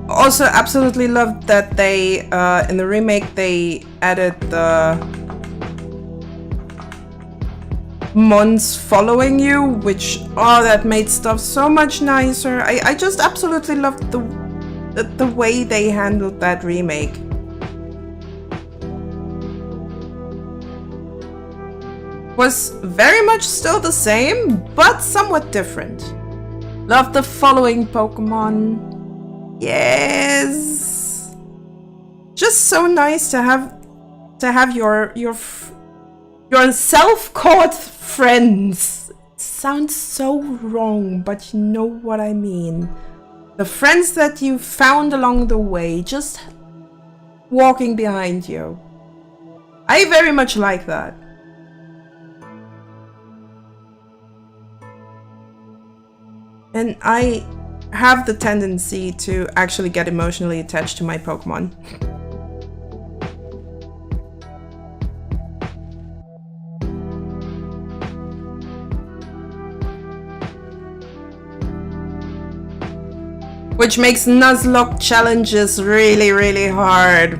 Also, absolutely loved that they, in the remake, they added the Mons following you, which, oh, that made stuff so much nicer. I just absolutely loved the way they handled that remake. Was very much still the same, but somewhat different. Love the following Pokemon. Yes. Just so nice to have your self-caught friends. It sounds so wrong, but you know what I mean. The friends that you found along the way, just walking behind you. I very much like that. And I have the tendency to actually get emotionally attached to my Pokemon. Which makes Nuzlocke challenges really, really hard.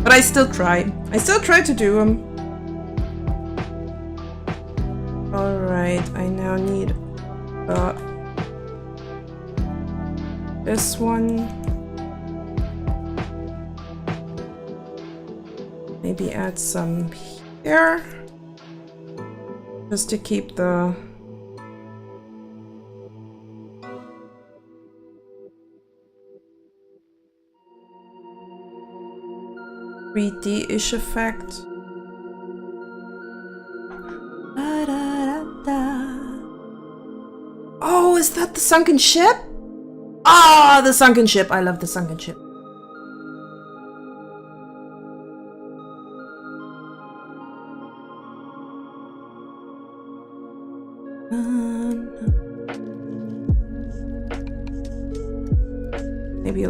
But I still try. I still try to do them. Alright, I now need this one. Maybe add some here. Just to keep the...3D-ish effect. Oh, is that the sunken ship? Ah, the sunken ship. I love the sunken ship. Maybe a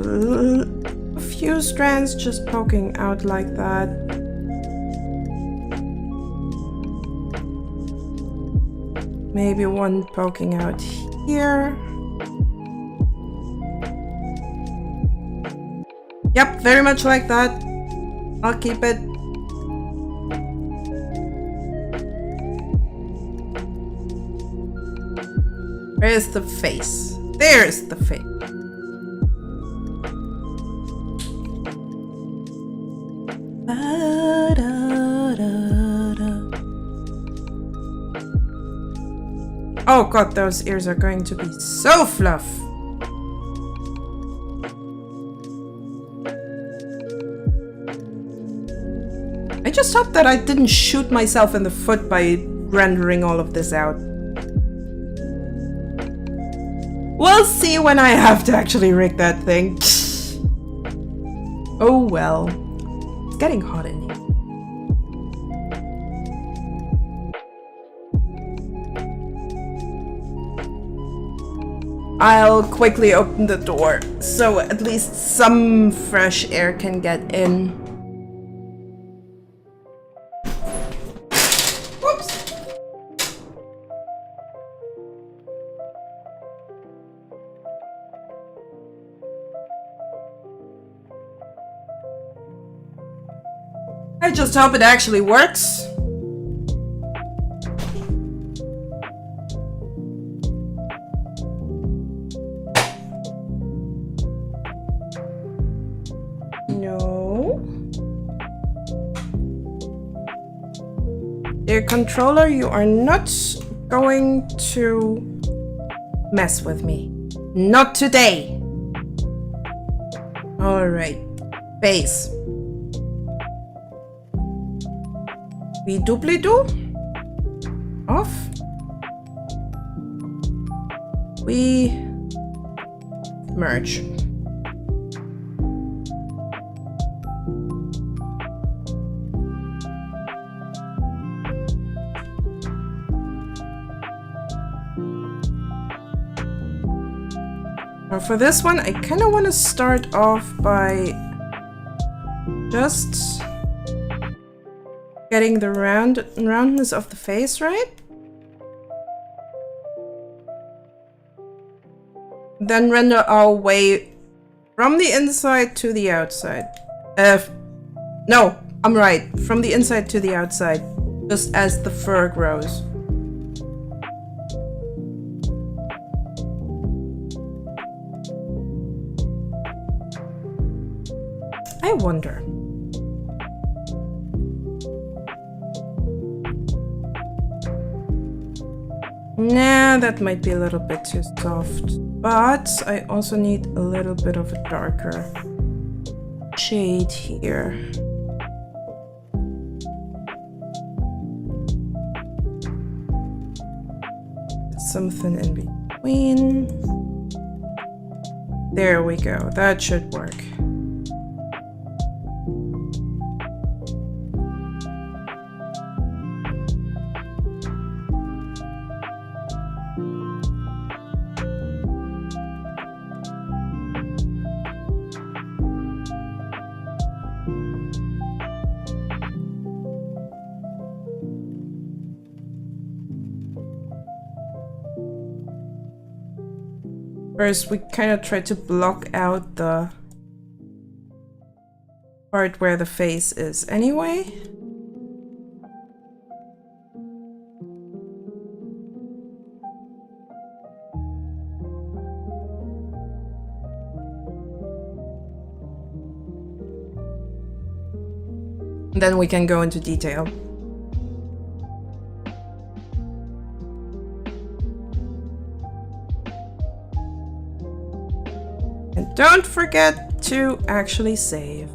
few strands just poking out like that. Maybe one poking out here. Yep, very much like that. I'll keep it. Where's the face? There's the face. Oh god, those ears are going to be so fluff. I just hope that I didn't shoot myself in the foot by rendering all of this out. We'll see when I have to actually rig that thing. Oh well. It's getting hot in here. I'll quickly open the door so at least some fresh air can get in. Whoops! I just hope it actually works. Dear controller, you are not going to mess with me. Not today. Alright. Base. We doobly-doo. Off. We merge. Now for this one, I kind of want to start off by just getting the roundness of the face right. Then render our way from the inside to the outside. No, I'm right. From the inside to the outside, just as the fur grows. I wonder. Nah, that might be a little bit too soft. But I also need a little bit of a darker shade here. Something in between. There we go. That should work. First, we kind of try to block out the part where the face is anyway. Then we can go into detail. And don't forget to actually save.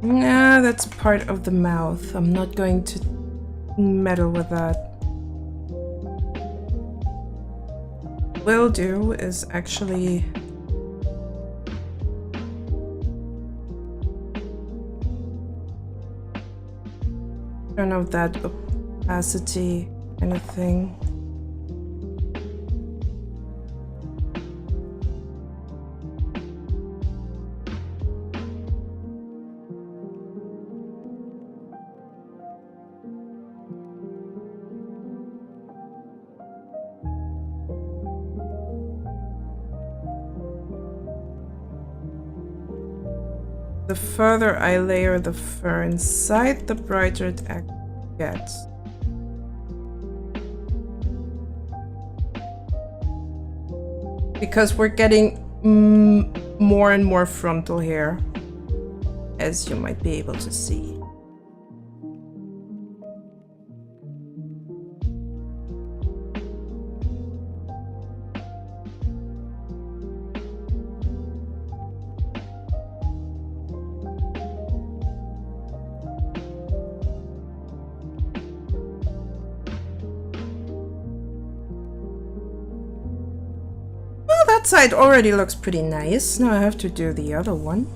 Nah, that's part of the mouth. I'm not going to meddle with that. What we'll do is actually turn off that opacity kind of thing. The further I layer the fur inside, the brighter it gets. Because we're getting more and more frontal here, as you might be able to see. That side already looks pretty nice. Now I have to do the other one.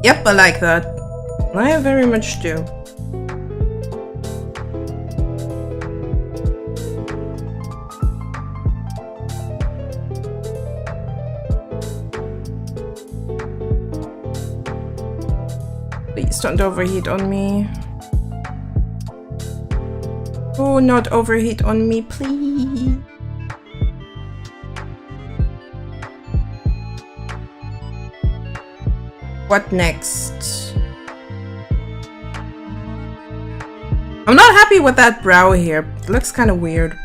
Yep, I like that. I very much do. Please don't overheat on me. Oh, not overheat on me, please. What next? I'm not happy with that brow here. It looks kind of weird.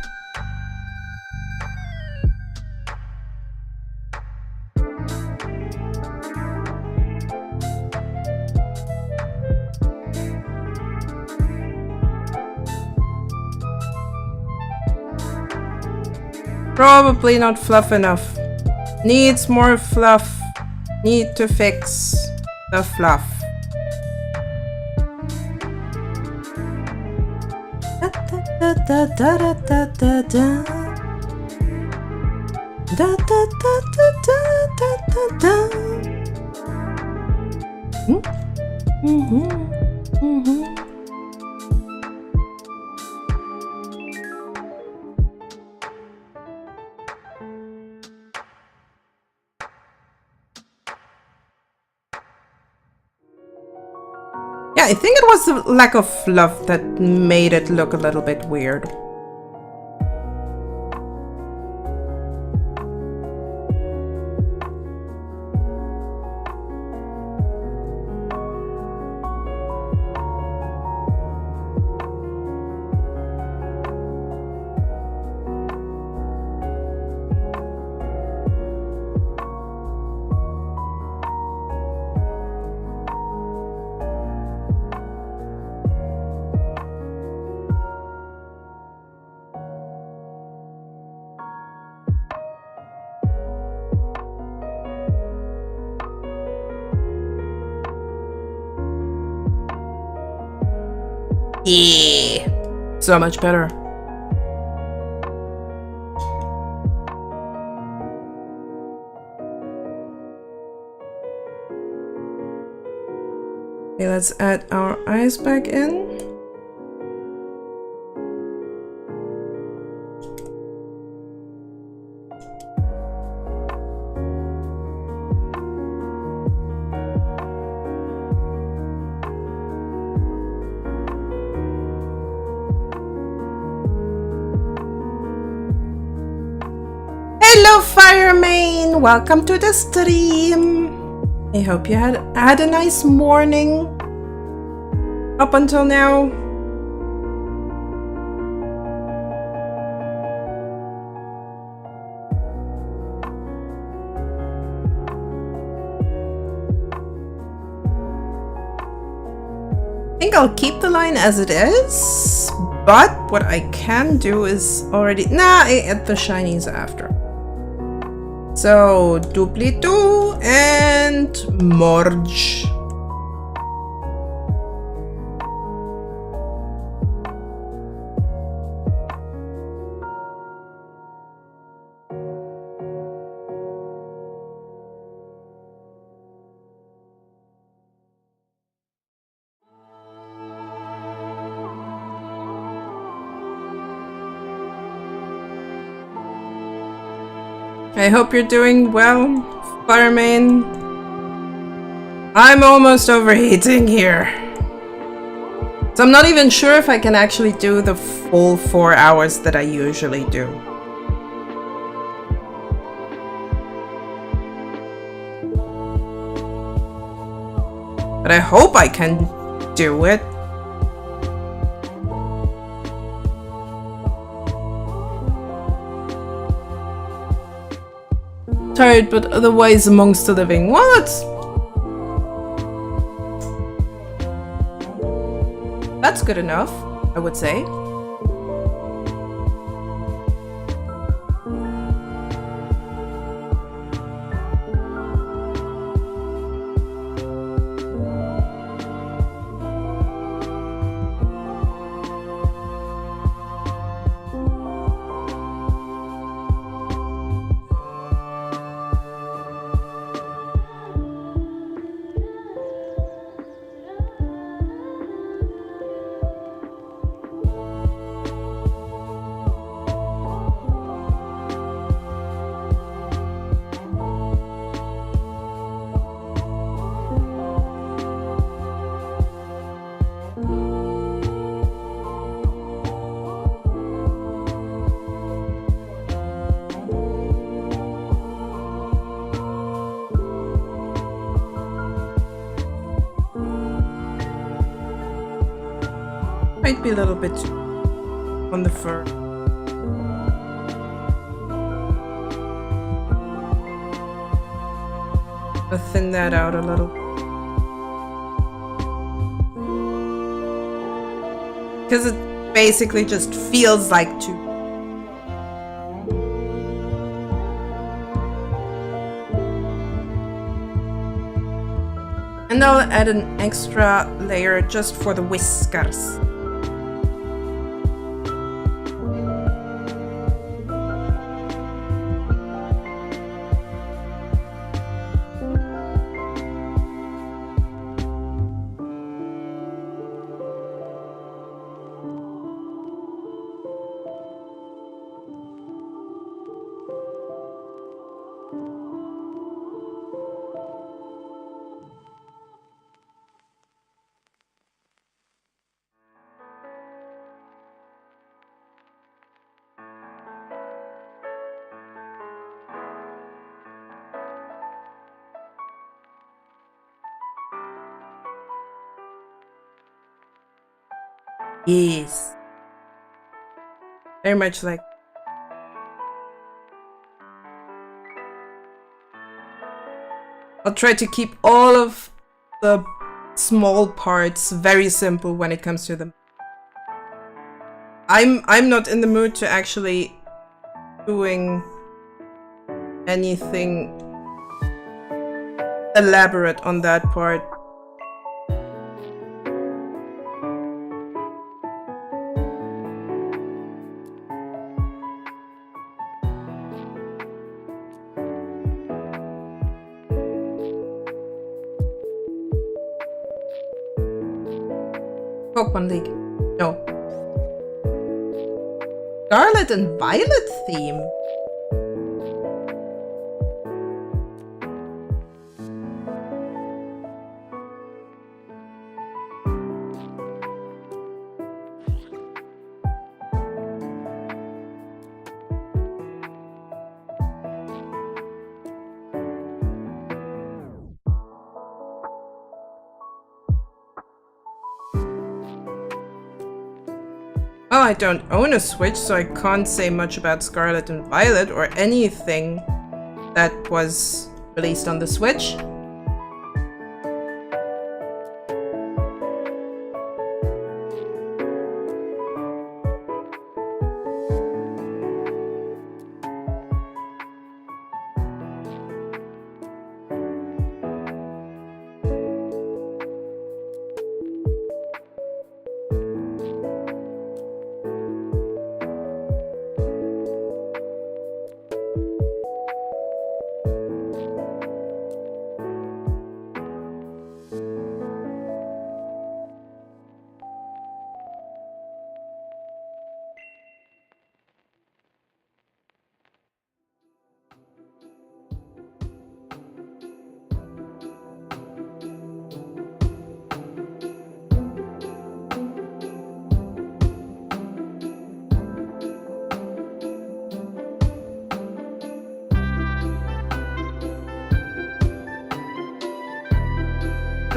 Probably not fluff enough. Needs more fluff. Need to fix the fluff. Da da da da da da da. Da da da da da da da. Yeah, I think it was the lack of fluff that made it look a little bit weird. Yeah, so much better. Okay, let's add our eyes back in. Hello, Firemane! Welcome to the stream! I hope you had a nice morning up until now. I think I'll keep the line as it is, but what I can do is already... Nah, I add the shinies after. So, Duplitu and Morge. I hope you're doing well, Fireman. I'm almost overheating here. So I'm not even sure if I can actually do the full 4 hours that I usually do. But I hope I can do it. Tired, but otherwise amongst the living. Well, that's good enough, I would say. Might be a little bit on the fur. I'll thin that out a little. Because it basically just feels like two. And I'll add an extra layer just for the whiskers. Yes. Very much like. I'll try to keep all of the small parts very simple when it comes to them. I'm not in the mood to actually doing anything elaborate on that part. Pokemon League. No. Scarlet and Violet theme. Well, I don't own a Switch, so I can't say much about Scarlet and Violet or anything that was released on the Switch.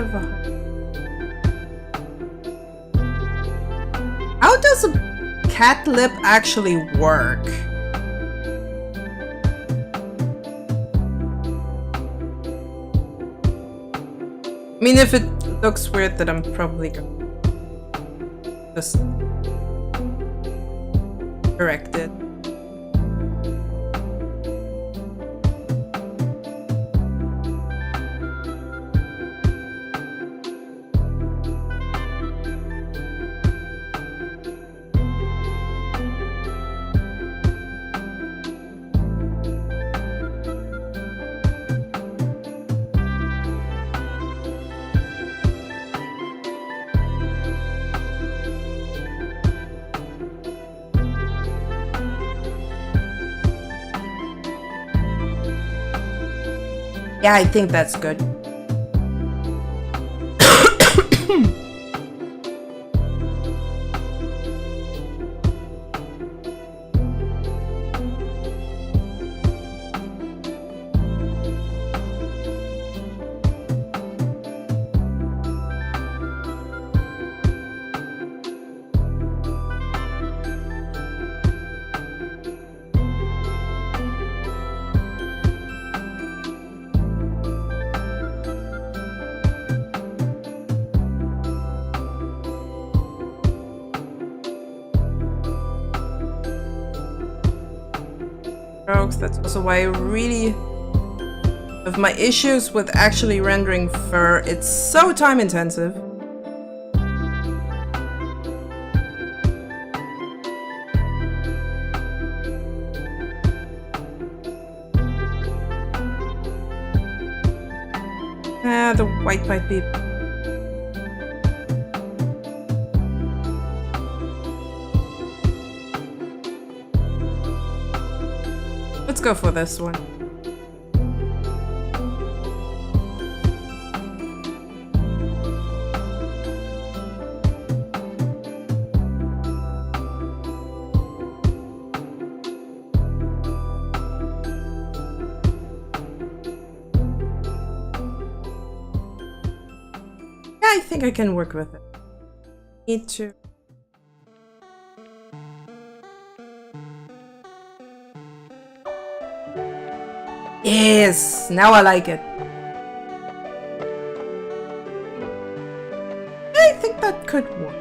of a... How does a cat lip actually work? I mean, if it looks weird, then I'm probably gonna just correct it. Yeah, I think that's good. That's also why I really have my issues with actually rendering fur. It's so time intensive. The white might be... Let's go for this one. Yeah, I think I can work with it. Need to... Yes, now I like it. I think that could work.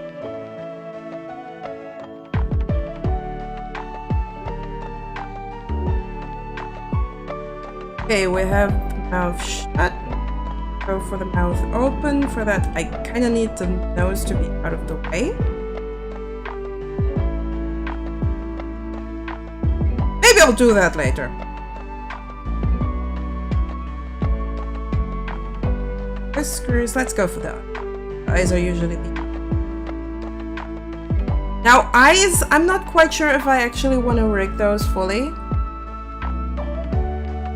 Okay, we have the mouth shut. Go for the mouth open. For that, I kind of need the nose to be out of the way. Maybe I'll do that later. Whiskers, let's go for that. Eyes are usually the... Now eyes, I'm not quite sure if I actually want to rig those fully.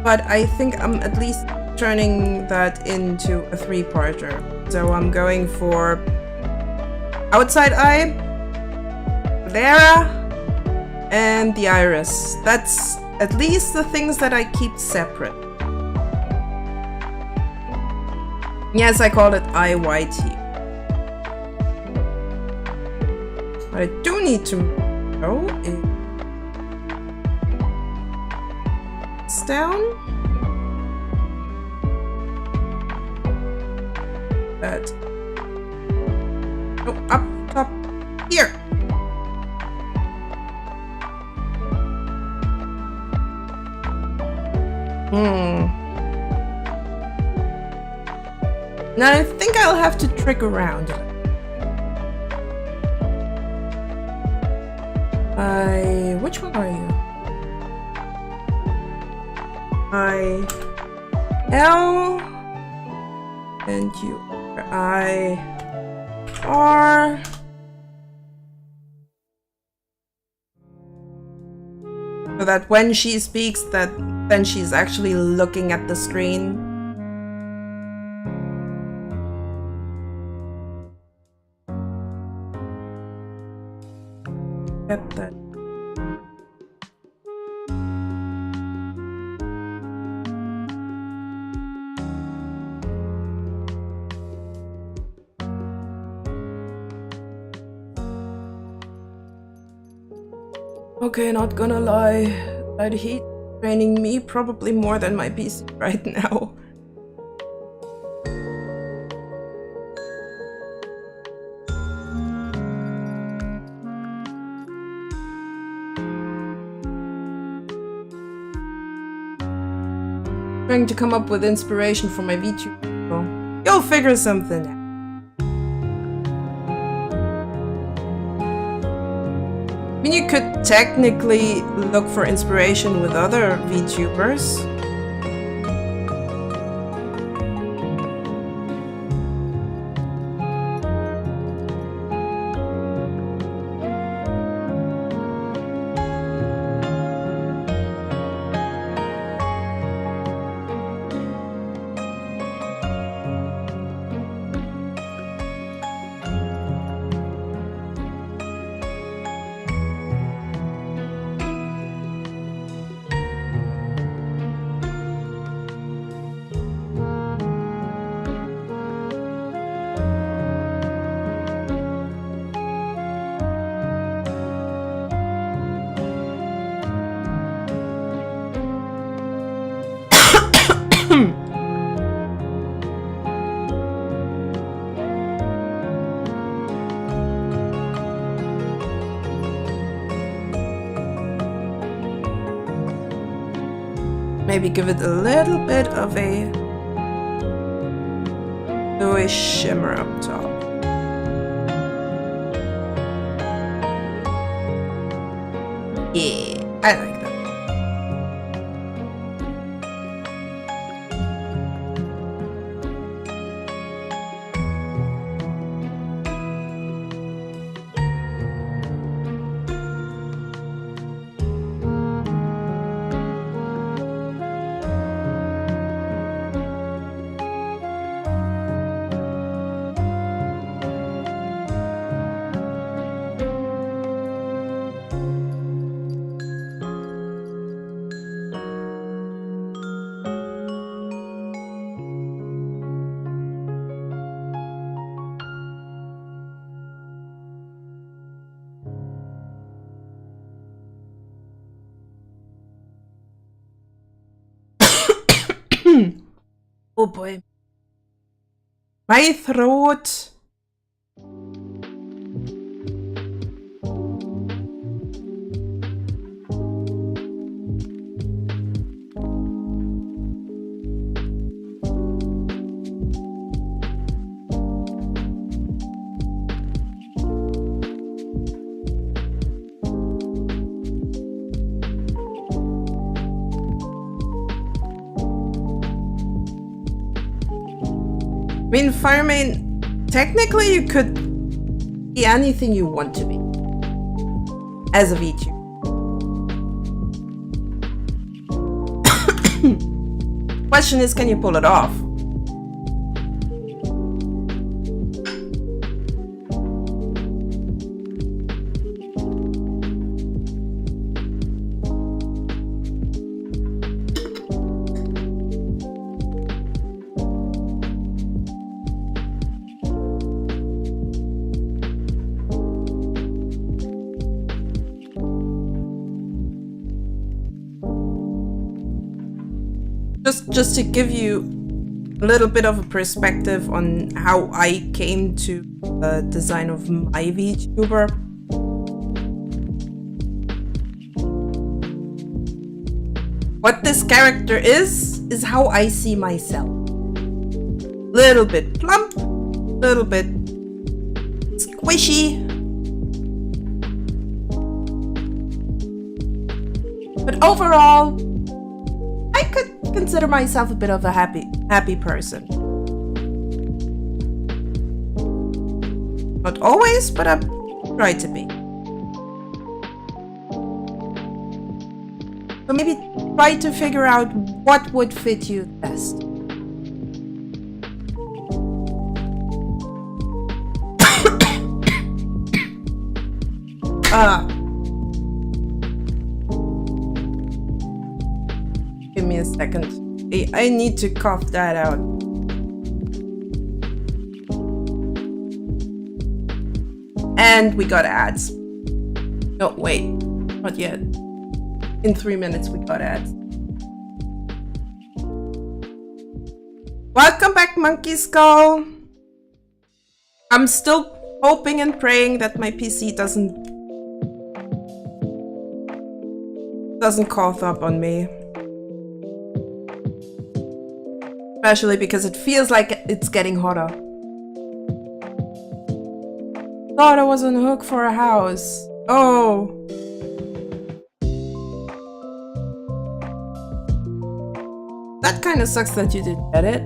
But I think I'm at least turning that into a three-parter. So I'm going for outside eye, there, and the iris. That's at least the things that I keep separate. Yes, I called it eye white here. What I do need to know is it's down. That. Oh, up top here. Now I think I'll have to trick around. Which one are you? L and you. R. So that when she speaks, then she's actually looking at the screen. Get that. Okay, not gonna lie. That heat draining me probably more than my PC right now. Trying to come up with inspiration for my VTuber. You'll figure something out. I mean, you could technically look for inspiration with other VTubers. Maybe give it a little bit of a bluish shimmer up top. Yeah, I like that. Oh boy. My throat. I mean, Fireman, technically you could be anything you want to be as a VTuber. Question is, can you pull it off? Just to give you a little bit of a perspective on how I came to the design of my VTuber. What this character is how I see myself. Little bit plump, little bit squishy. But overall, I could consider myself a bit of a happy person. Not always, but I try to be. So maybe try to figure out what would fit you best. Give me a second. I need to cough that out. And we got ads. No, wait. Not yet. In 3 minutes we got ads. Welcome back, Monkey Skull. I'm still hoping and praying that my PC doesn't cough up on me. Especially because it feels like it's getting hotter. Thought I was on the hook for a house. Oh. That kind of sucks that you didn't get it.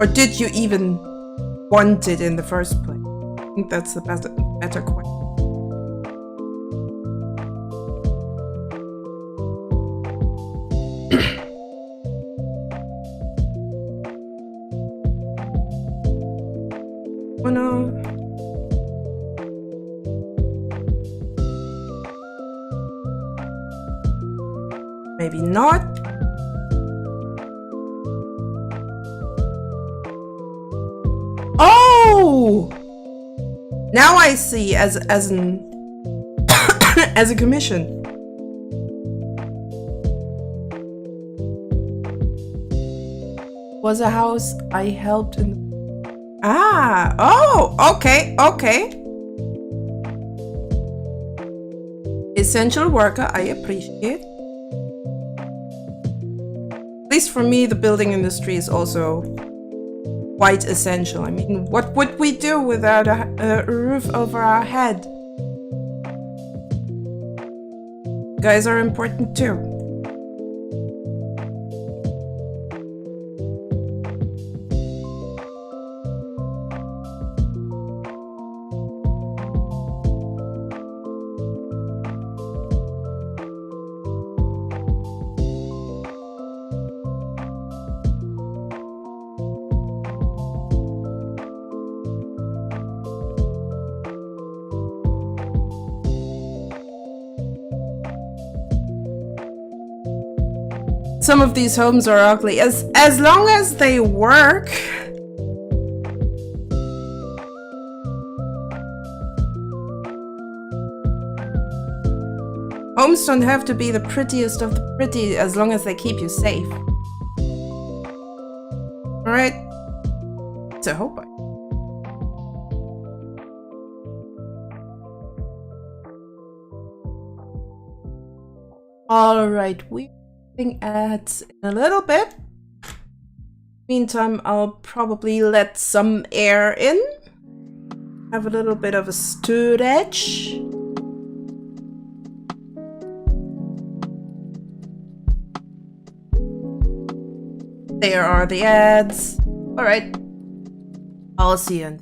Or did you even want it in the first place? I think that's the better question. Oh no. Maybe not. Oh! Now I see as an as a commission. Was a house I helped in. Ah! Oh! Okay, okay. Essential worker, I appreciate. At least for me, the building industry is also quite essential. I mean, what would we do without a roof over our head? You guys are important too. Some of these homes are ugly. As long as they work. Homes don't have to be the prettiest of the pretty as long as they keep you safe. Alright? So hope I. Alright, we're ads in a little bit. Meantime, I'll probably let some air in. Have a little bit of a stretch. There are the ads. Alright. I'll see you.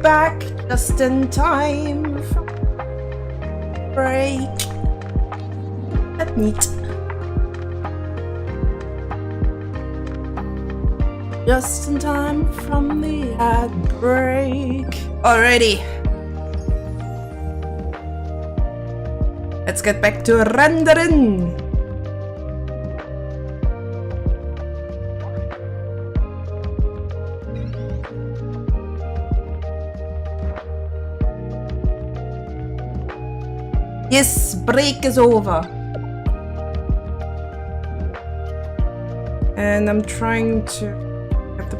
back just in time for break. That's neat. Just in time from the ad break. Alrighty. Let's get back to rendering. Yes, break is over. And I'm trying to get the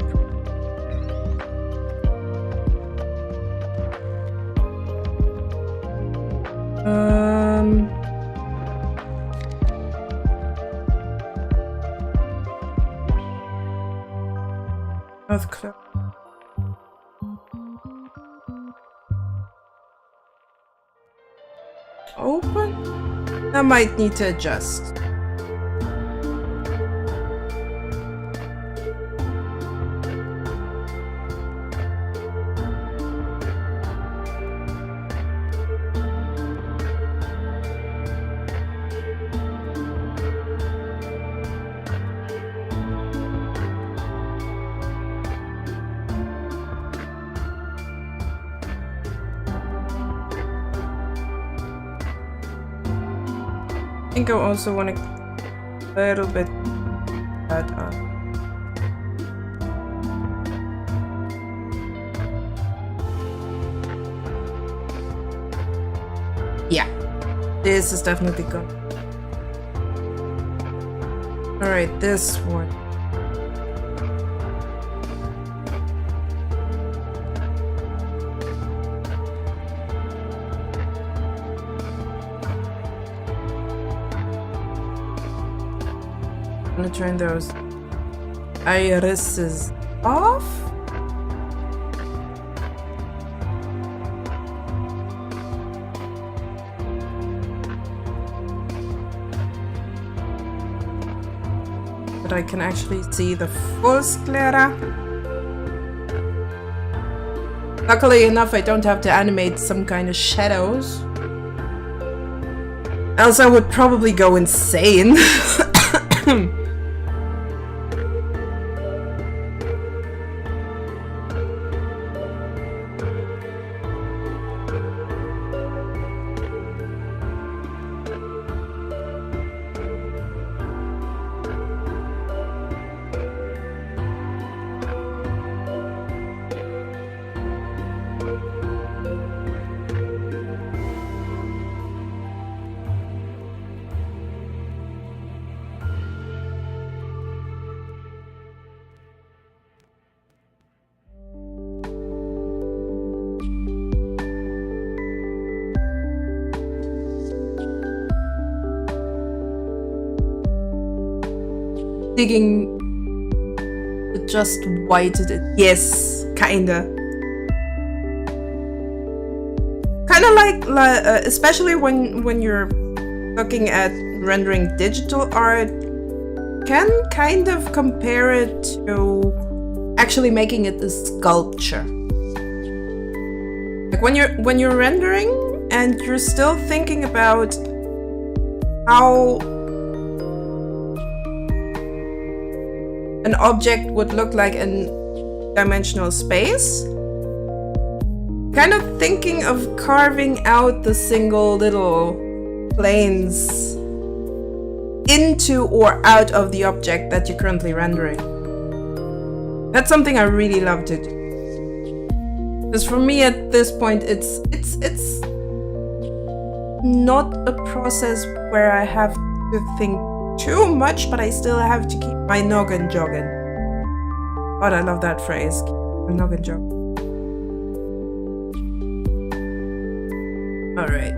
mouth closed. Open? I might need to adjust. I think I also want to a little bit that up. Yeah, this is definitely good. All right, this one. I'm gonna turn those irises off. But I can actually see the full sclera. Luckily enough, I don't have to animate some kind of shadows. Else I would probably go insane. Digging just whited it. Yes, kinda. Kinda like especially when you're looking at rendering digital art, can kind of compare it to actually making it a sculpture. Like when you're rendering and you're still thinking about how an object would look like in dimensional space. Kind of thinking of carving out the single little planes into or out of the object that you're currently rendering. That's something I really love to do. Because for me at this point, it's not a process where I have to think too much, but I still have to keep my noggin jogging. God, I love that phrase. Keep my noggin jogging. Alright.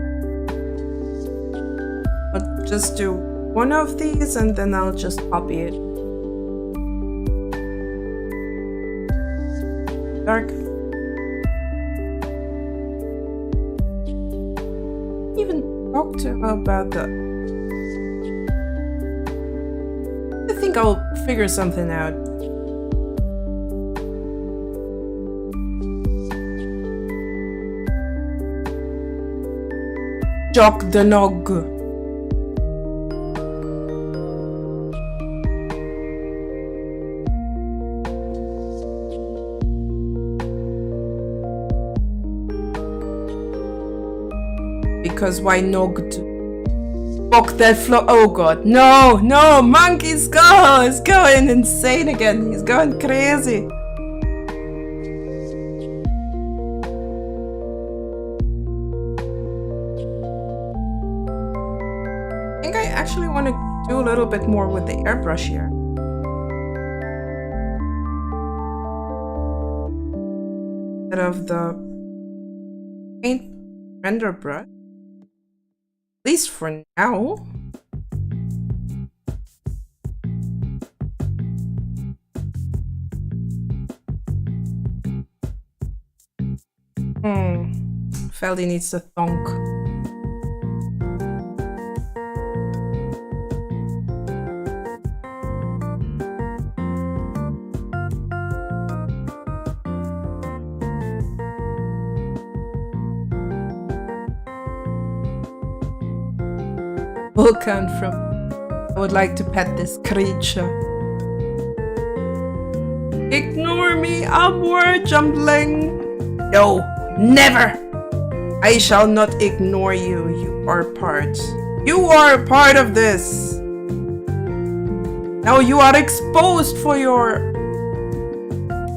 I'll just do one of these and then I'll just copy it. Dark. Even talk to her about that. I think I'll figure something out. Jock the nog. Because why nogged? Fuck that floor. Oh god. No, no, monkey's he's going insane again. He's going crazy. I think I actually want to do a little bit more with the airbrush here. Instead of the paint render brush. At least for now. Feldy needs to thonk. Vulcan from I would like to pet this creature. Ignore me, I'm word jumbling. No, never! I shall not ignore you. You are part. You are a part of this. Now you are exposed for your...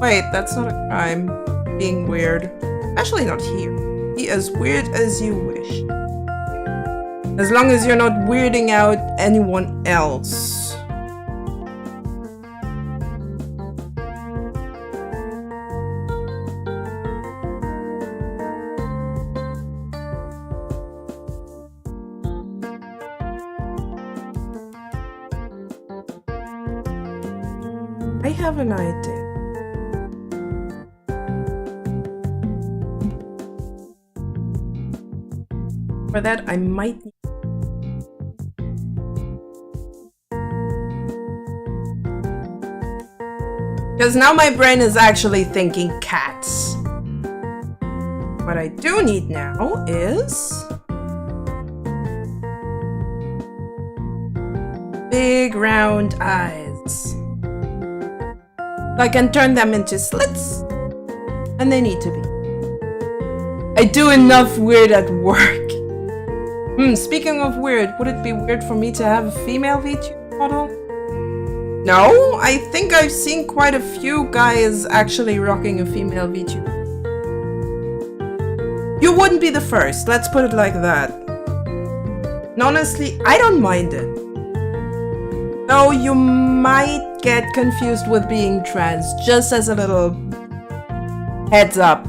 Wait, that's not a crime. Being weird. Especially not here. Be as weird as you wish. As long as you're not weirding out anyone else. I have an idea. For that, I might... Because now my brain is actually thinking cats. What I do need now is... big round eyes. I can turn them into slits. And they need to be. I do enough weird at work. Speaking of weird, would it be weird for me to have a female VTuber model? No, I think I've seen quite a few guys actually rocking a female VTuber. You wouldn't be the first, let's put it like that. And honestly, I don't mind it. Though you might get confused with being trans, just as a little heads up.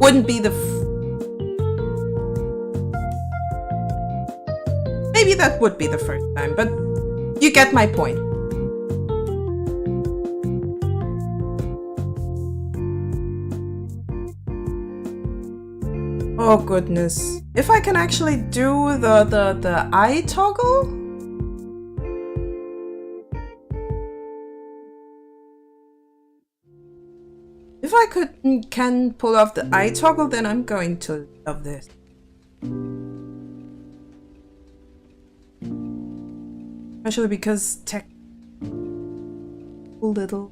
Wouldn't be the maybe that would be the first time, but you get my point. Oh goodness. If I can actually do the eye toggle? If I can pull off the eye toggle, then I'm going to love this. Especially because tech little.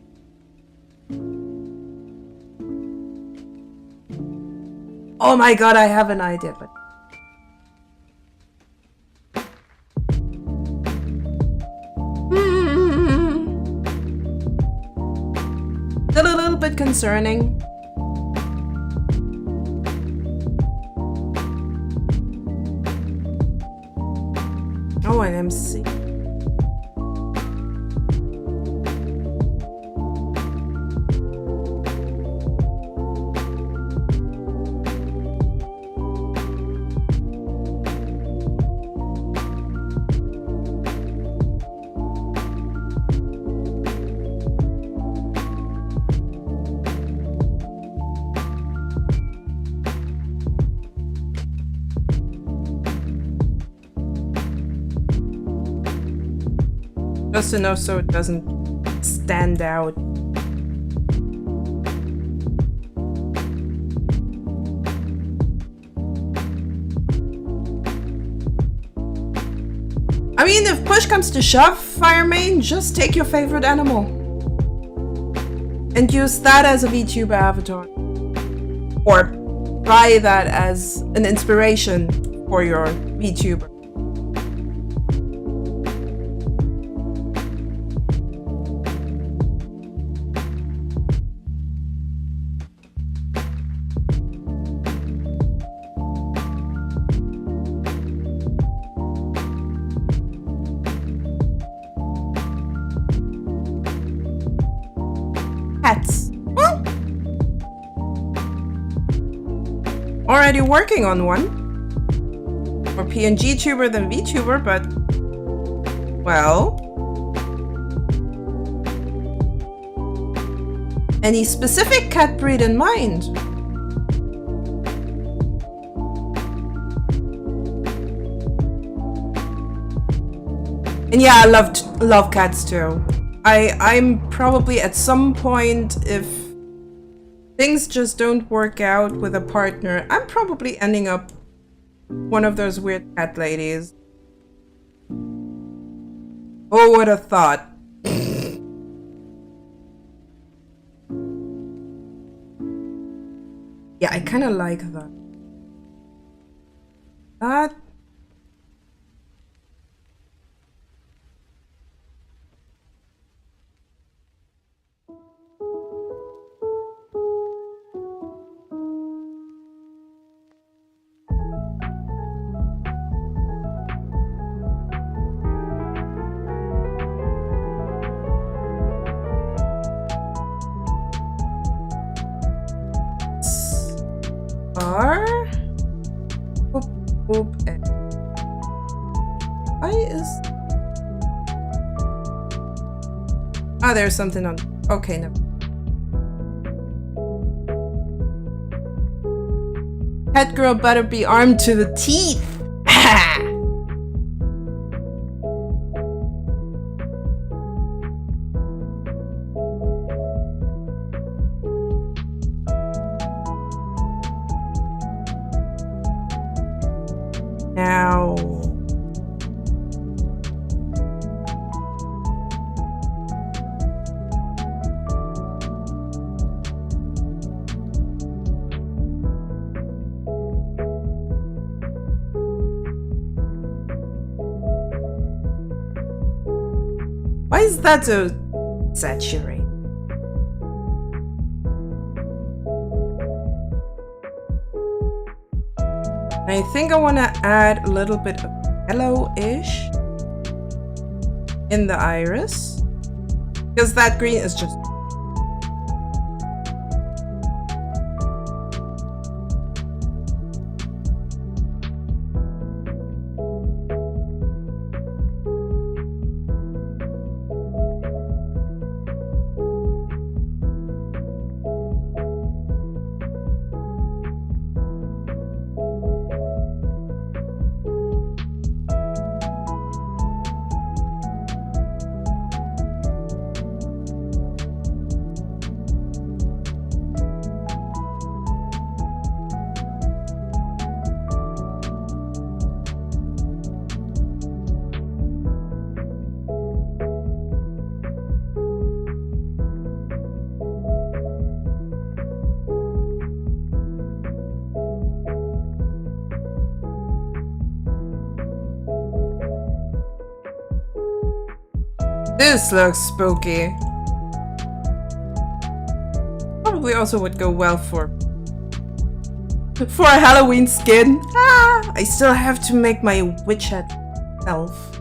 Oh my god, I have an idea, but still a little bit concerning. Oh, an MC. Just enough so it doesn't stand out. I mean, if push comes to shove, Fire Main, just take your favorite animal. And use that as a VTuber avatar. Or try that as an inspiration for your VTuber. Cats. Well, already working on one. More PNG tuber than VTuber, but well. Any specific cat breed in mind? And yeah, I love cats too. I'm probably at some point, if things just don't work out with a partner, I'm probably ending up one of those weird cat ladies. Oh, what a thought. Yeah, I kind of like that. That. Why is... Oh, there's something on... Okay, no. Cat girl better be armed to the teeth! Now... Why is that so saturated? I think I want to add a little bit of yellowish in the iris, because that green is just... This looks spooky. Probably also would go well for a Halloween skin. Ah, I still have to make my witch hat elf.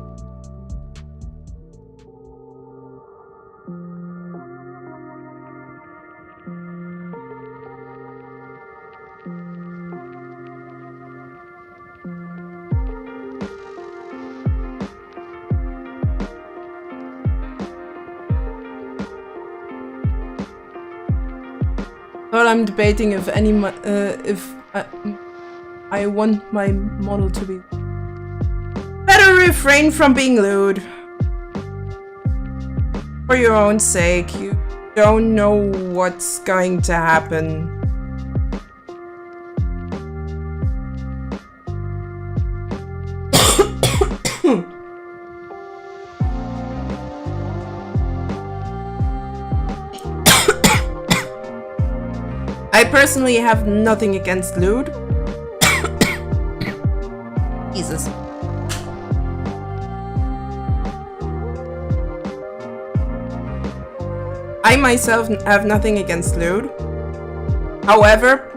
Well, I'm debating if I want my model to be... Better refrain from being lewd. For your own sake, you don't know what's going to happen. I personally have nothing against lewd. Jesus. I myself have nothing against lewd. However,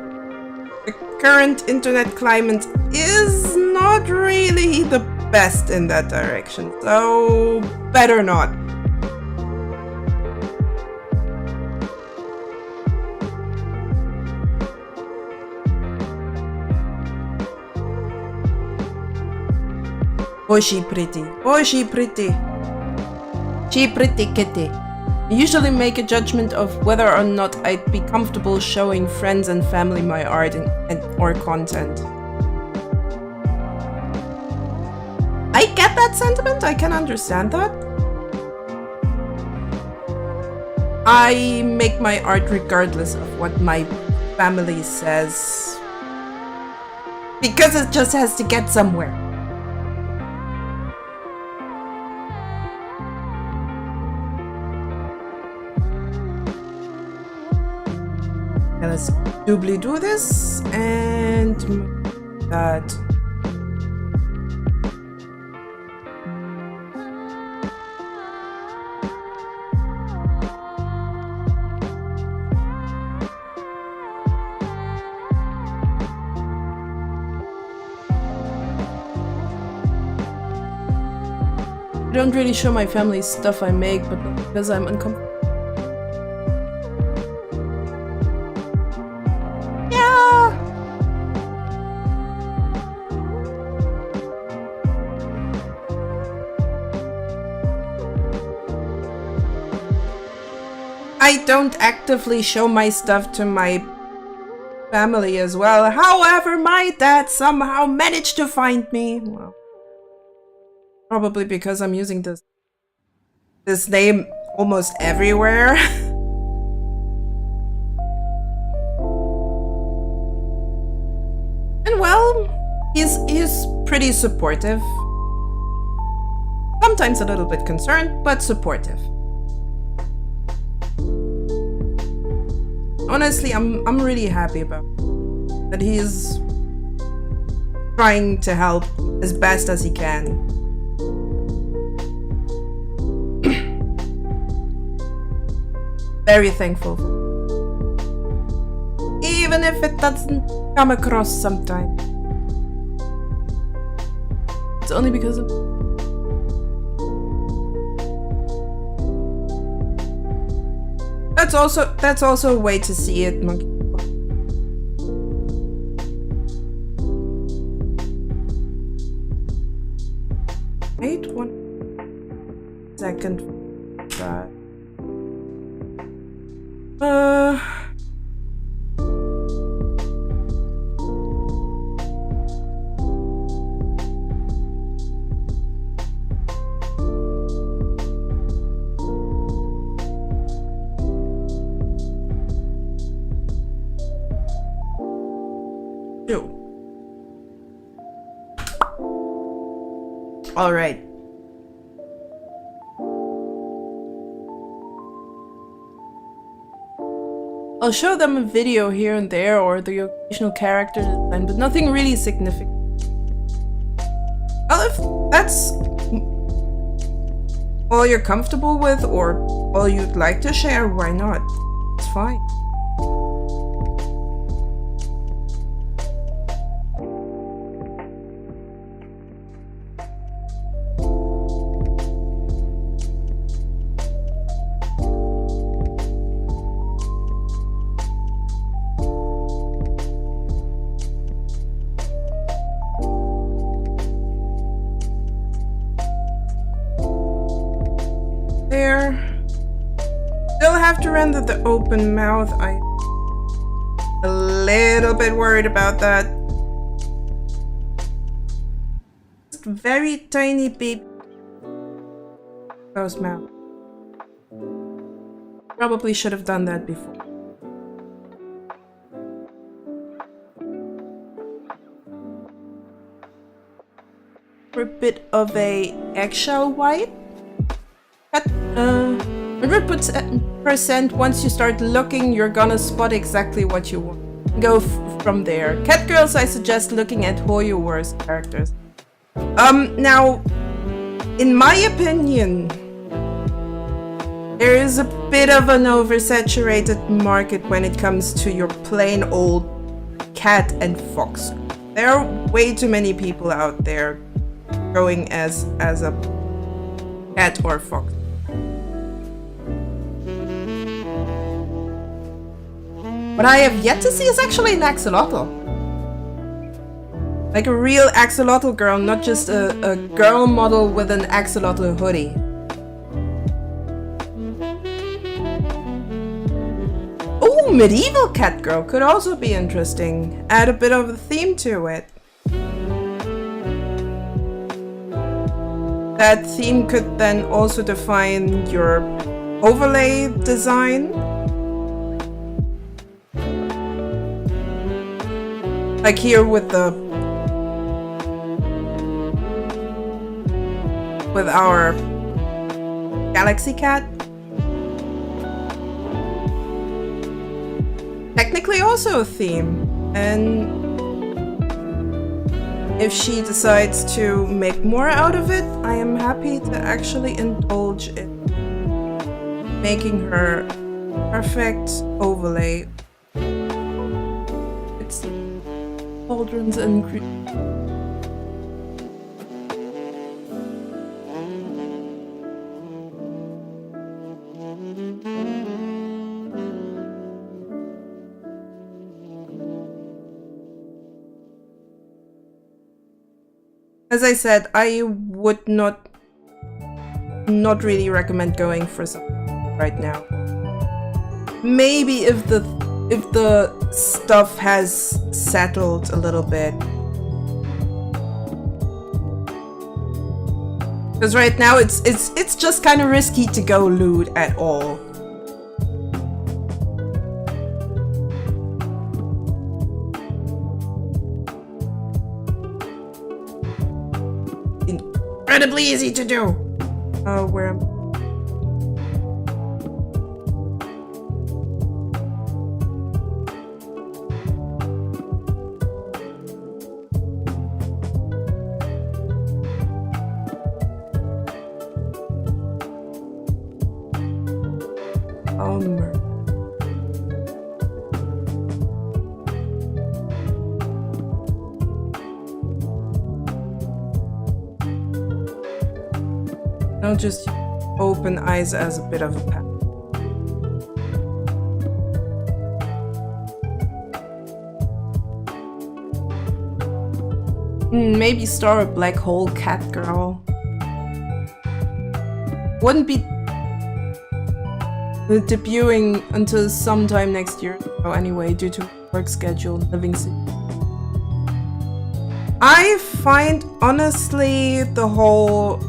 the current internet climate is not really the best in that direction, so better not. Oh, she pretty. Oh, she pretty. She pretty kitty. I usually make a judgment of whether or not I'd be comfortable showing friends and family my art or content. I get that sentiment, I can understand that. I make my art regardless of what my family says. Because it just has to get somewhere. Let's doubly do this and that. I don't really show my family stuff I make, but because I'm uncomfortable. I don't actively show my stuff to my family as well. However, my dad somehow managed to find me. Well, probably because I'm using this name almost everywhere. And well, he's pretty supportive. Sometimes a little bit concerned, but supportive. Honestly, I'm really happy about that he's trying to help as best as he can. Very thankful. Even if it doesn't come across sometimes. It's only because of... That's also a way to see it, monkey. Wait 1 second. All right. I'll show them a video here and there or the occasional character design, but nothing really significant. Well, if that's all you're comfortable with or all you'd like to share, why not? It's fine. Render the open mouth. I'm a little bit worried about that. Just very tiny baby closed mouth. Probably should have done that before. For a bit of a eggshell white. 100% once you start looking, you're gonna spot exactly what you want. Go from there. Cat girls, I suggest looking at Hoyoverse characters. Now, in my opinion, there is a bit of an oversaturated market when it comes to your plain old cat and fox. There are way too many people out there going as a cat or fox. What I have yet to see is actually an axolotl. Like a real axolotl girl, not just a girl model with an axolotl hoodie. Oh, medieval cat girl could also be interesting. Add a bit of a theme to it. That theme could then also define your overlay design. Like here with our galaxy cat. Technically also a theme, and if she decides to make more out of it, I am happy to actually indulge in making her perfect overlay. It's cauldrons and as I said, I would not really recommend going for something right now. Maybe if the stuff has settled a little bit. Because right now it's just kind of risky to go lewd at all. Incredibly easy to do. Where am I? I'll just open eyes as a bit of a path. Maybe start a black hole cat girl. Wouldn't be debuting until sometime next year, so anyway, due to work schedule, living situation. I find honestly the whole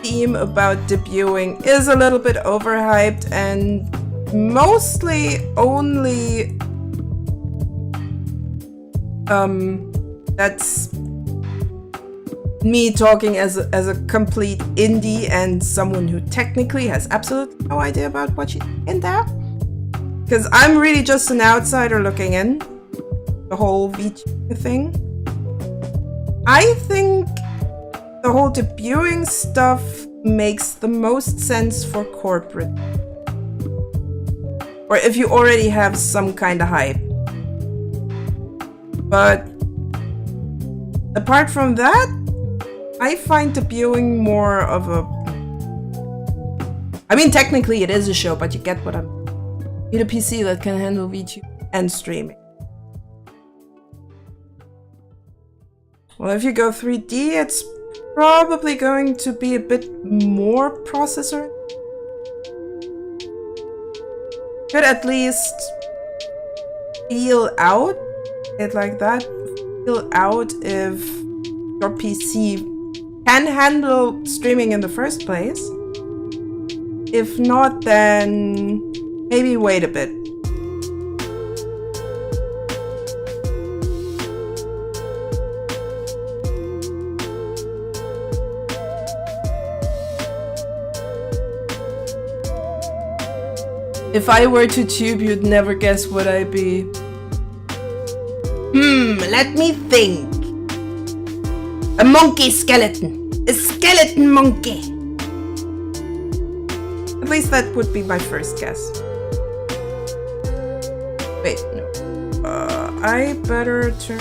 theme about debuting is a little bit overhyped and mostly only that's me talking as a complete indie and someone who technically has absolutely no idea about what she's in there, because I'm really just an outsider looking in the whole VTuber thing. I think the whole debuting stuff makes the most sense for corporate. Or if you already have some kind of hype. But apart from that, I find debuting more of a... I mean, technically it is a show, but you get what I'm... You need a PC that can handle VTuber and streaming. Well, if you go 3D, it's probably going to be a bit more processor. Could at least feel out it like that. Feel out if your PC can handle streaming in the first place. If not, then maybe wait a bit. If I were to tube, you'd never guess what I'd be. Let me think. A monkey skeleton. A skeleton monkey. At least that would be my first guess. Wait, no. I better turn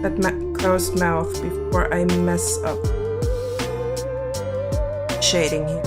that closed mouth before I mess up shading here.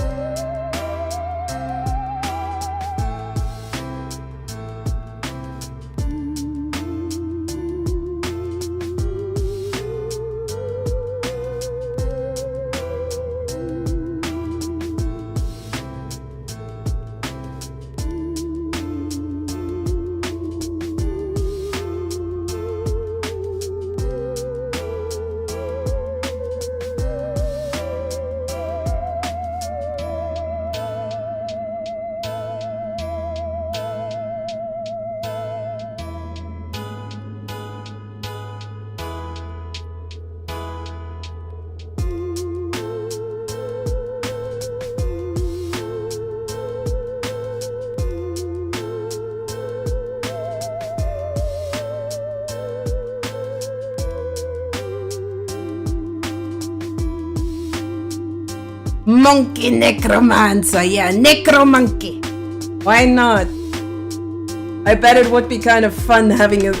Monkey necromancer, yeah, necromonkey. Why not? I bet it would be kind of fun having a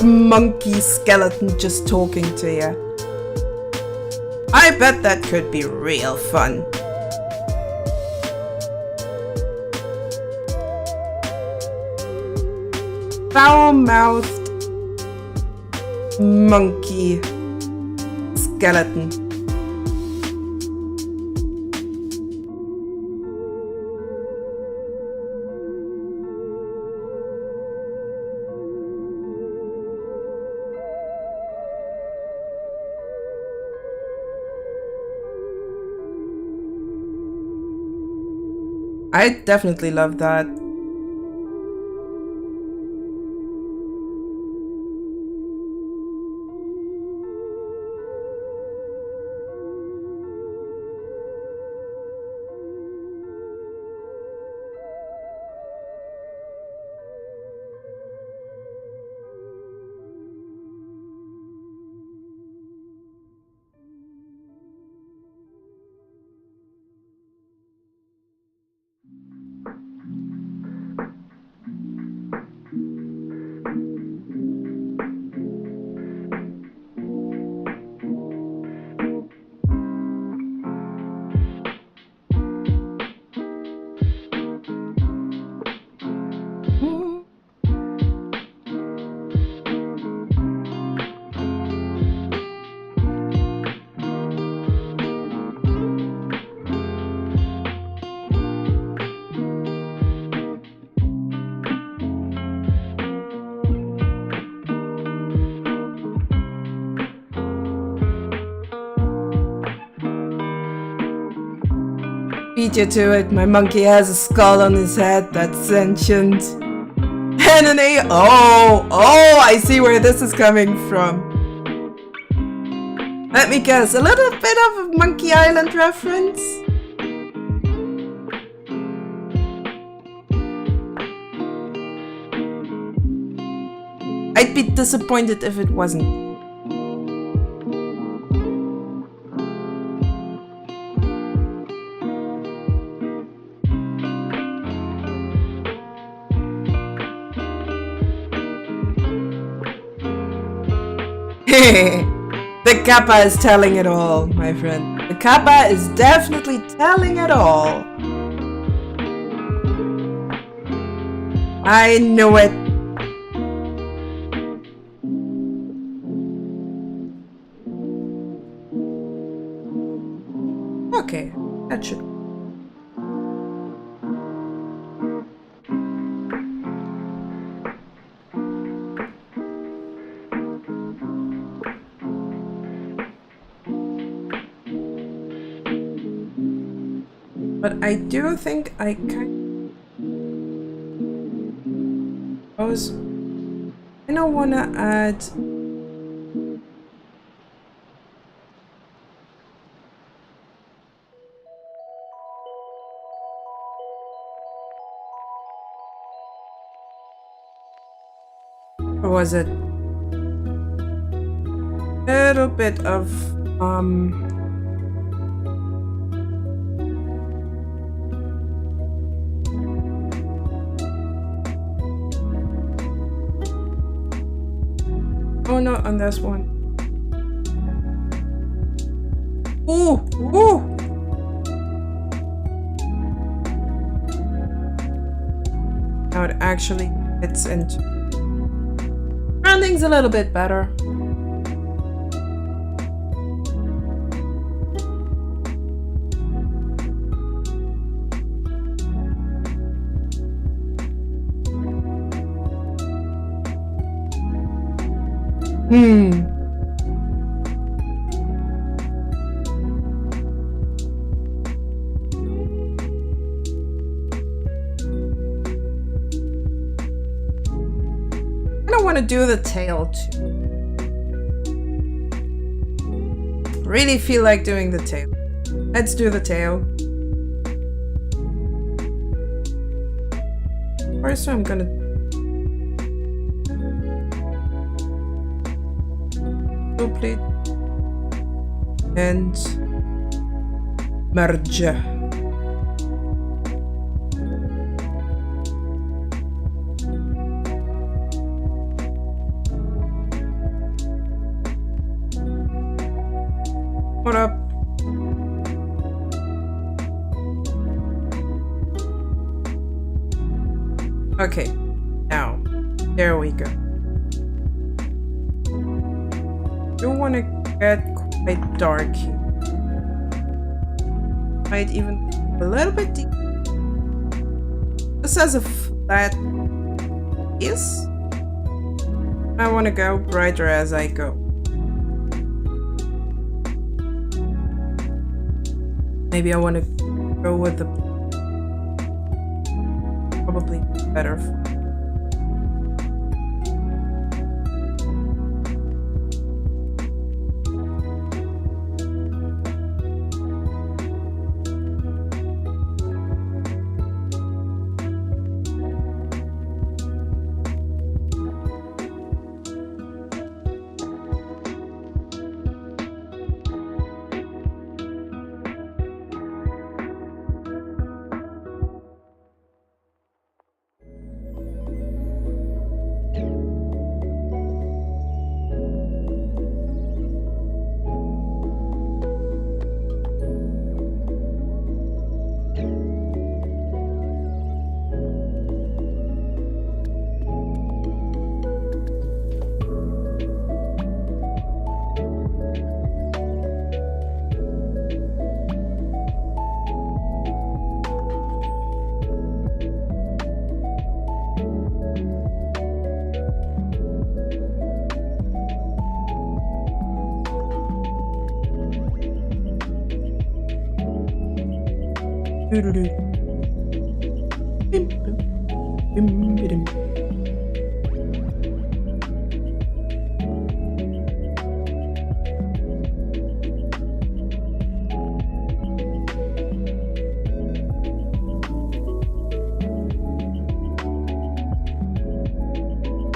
monkey skeleton just talking to you. I bet that could be real fun. Foul-mouthed monkey skeleton. I definitely love that. Beat you to it. My monkey has a skull on his head that's sentient. And an A. Oh, I see where this is coming from. Let me guess, a little bit of a Monkey Island reference? I'd be disappointed if it wasn't. The kappa is telling it all, my friend. The kappa is definitely telling it all. I knew it. Okay, that should. But I do think I kind of I don't wanna add or was it a little bit of oh, not on this one. Ooh, ooh. Now it actually fits into surroundings a little bit better. I don't want to do the tail too. Really feel like doing the tail. Let's do the tail. First I'm gonna duplicate and merge. What up? Okay, now there we go. Don't want to get quite dark here. Might even a little bit deep. This has a flat piece. I want to go brighter as I go. Maybe I want to go with the probably better.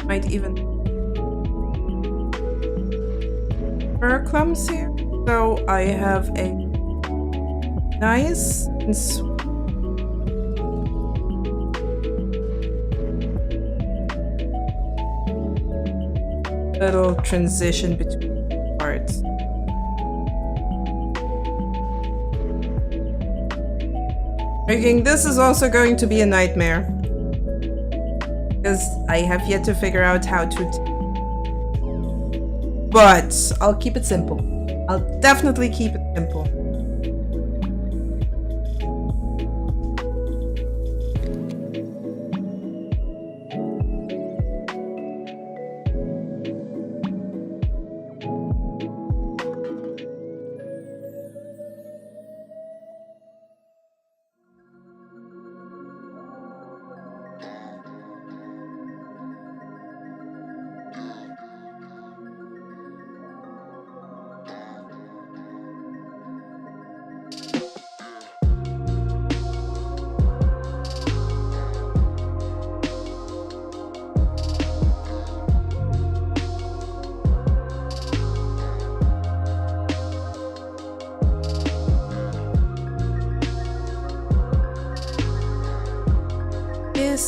Might even fur clumps here, so I have a nice and little transition between parts. Thinking this is also going to be a nightmare, because I have yet to figure out how to. But I'll keep it simple. I'll definitely keep it simple.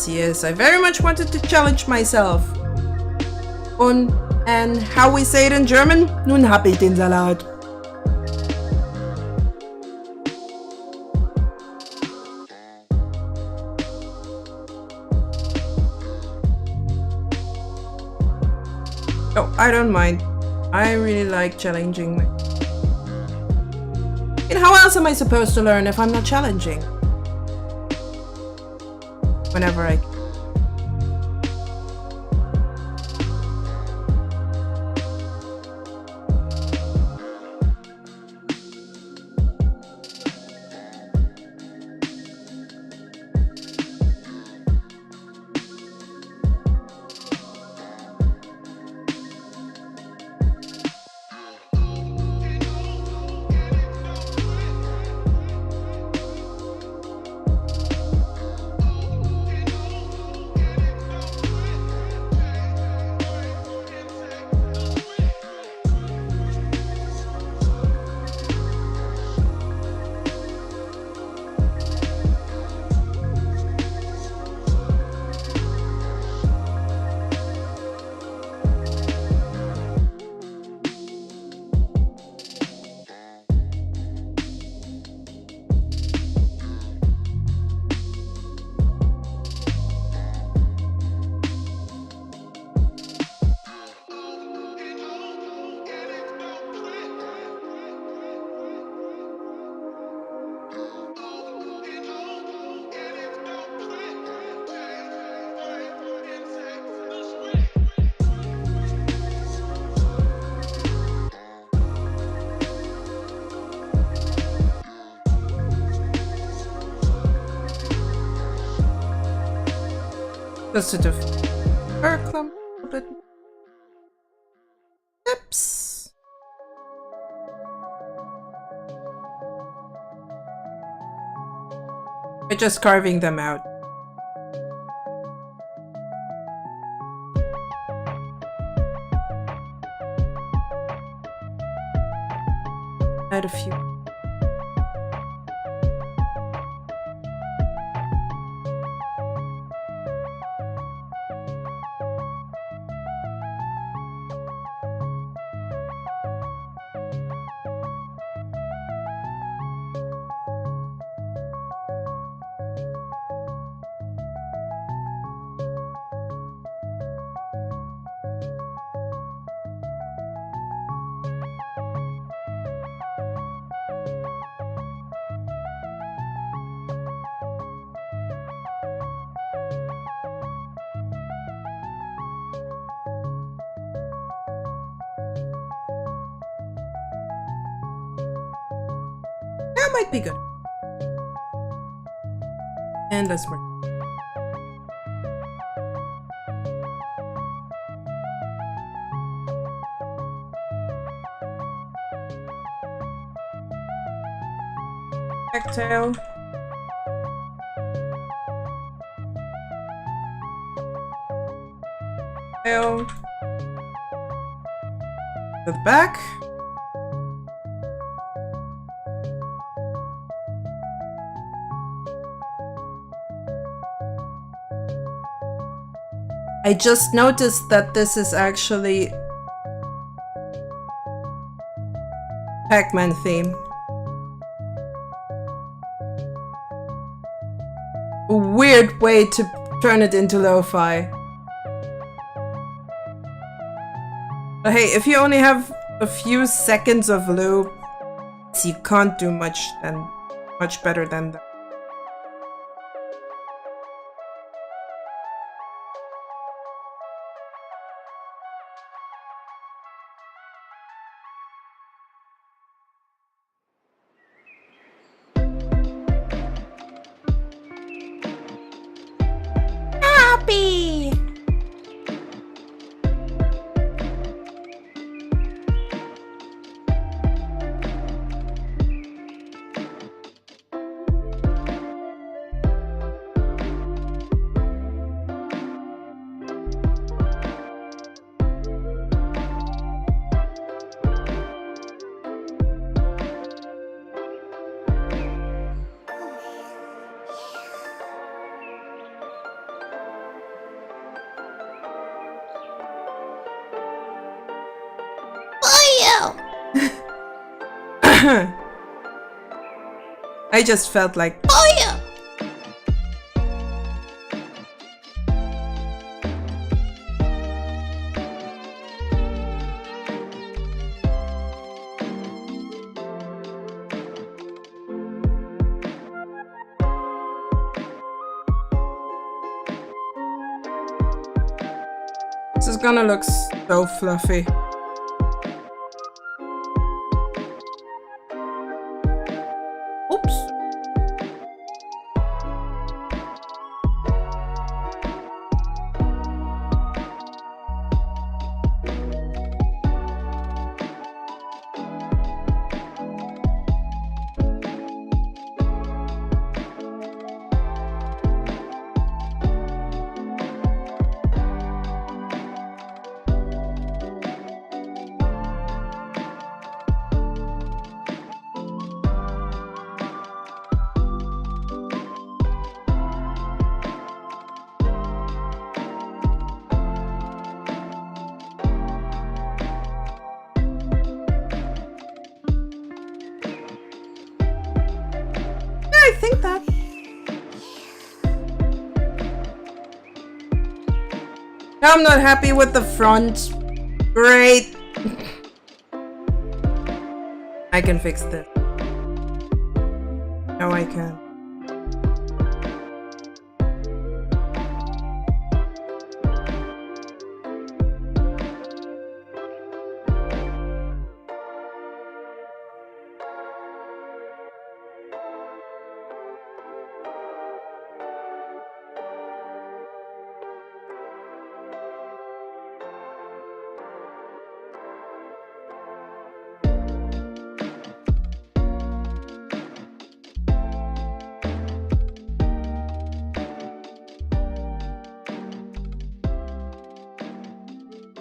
Yes, I very much wanted to challenge myself. And how we say it in German? Nun hab ich den Salat. Oh, I don't mind. I really like challenging my... And how else am I supposed to learn if I'm not challenging? Whenever I... Just a clump a bit. Tips. We're just carving them out. Add a few. That might be good. And let's work. Backtail. Tail. The back. I just noticed that this is actually Pac-Man theme. A weird way to turn it into lo-fi. But hey, if you only have a few seconds of loop, you can't do much better than that. Happy! I just felt like, Oh yeah! this is gonna look so fluffy. Oops. I think that. I'm not happy with the front. Great. I can fix this. No, I can't.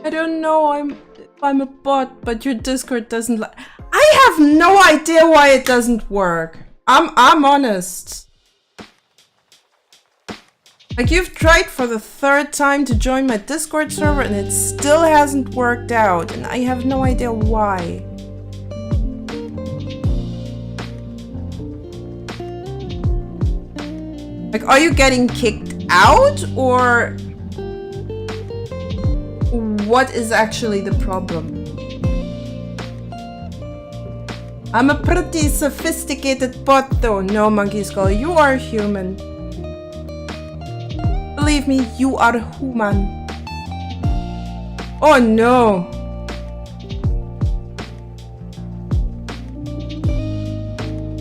I don't know if I'm a bot, but your Discord doesn't like. I have no idea why it doesn't work. I'm honest. Like, you've tried for the 3rd time to join my Discord server and it still hasn't worked out, and I have no idea why. Like, are you getting kicked out, or what is actually the problem? I'm a pretty sophisticated bot though. No, Monkey Skull, you are human. Believe me, you are human. Oh no.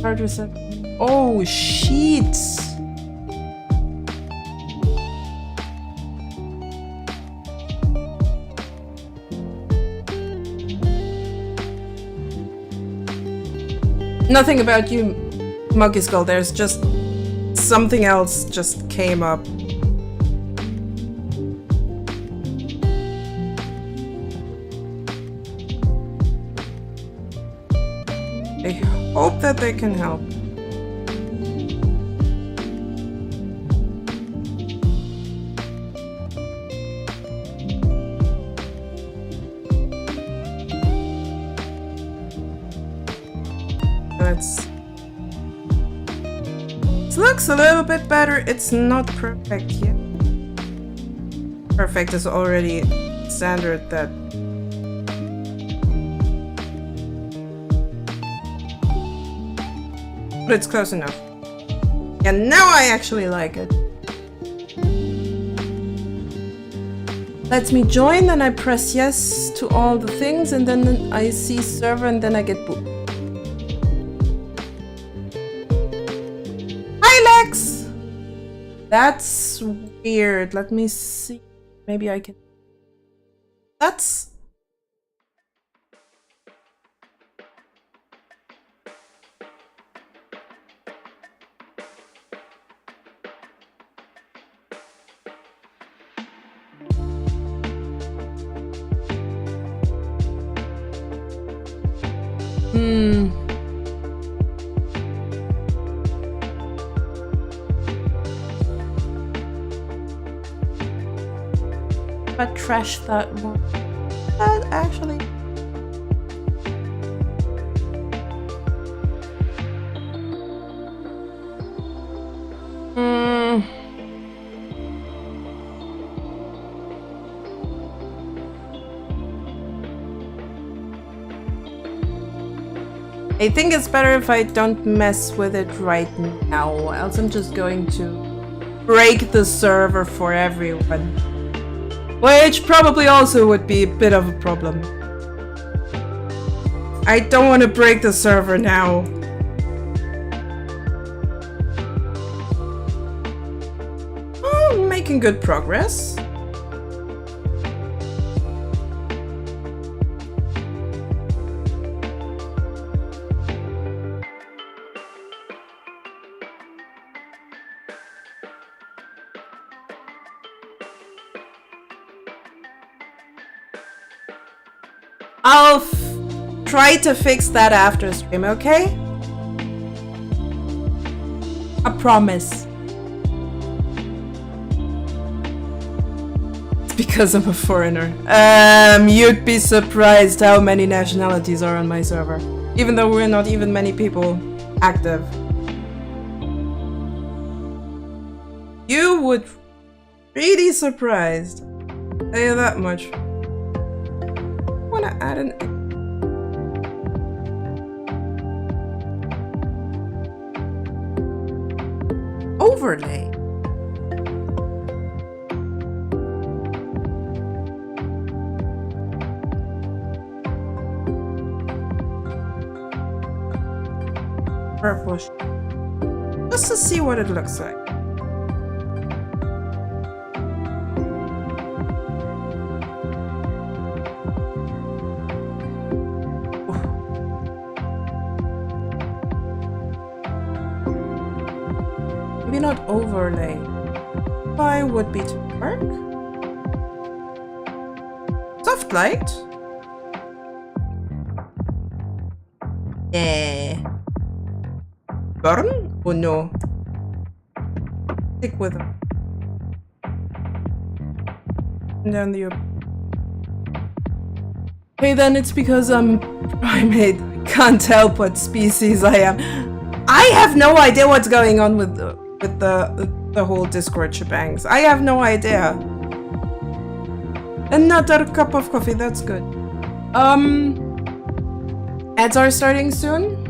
Hard reset. Oh shit. Nothing about you, Monkey Skull. There's just something else just came up. I hope that they can help. It looks a little bit better. It's not perfect yet. Perfect is already standard that. But it's close enough. And now I actually like it. Lets me join, then I press yes to all the things, and then I see server, and then I get booped. Hi, Lex! That's weird. Let me see. Maybe I can. That's. But trash that one. But actually. I think it's better if I don't mess with it right now, else I'm just going to break the server for everyone. Which probably also would be a bit of a problem. I don't want to break the server now. Oh, making good progress. I'll try to fix that after stream, okay? I promise. It's because I'm a foreigner. You'd be surprised how many nationalities are on my server. Even though we're not even many people active. You would really surprised. I'll tell you that much. I wanna add an overlay. Purple. Just to see what it looks like. Maybe not overlay. Why would be to work? Soft light? Yeah. Burn? Oh no. Stick with them. And then the. Hey, then it's because I'm primate. I can't help what species I am. I have no idea what's going on with the whole Discord shebangs. I have no idea. Another cup of coffee, that's good. Ads are starting soon.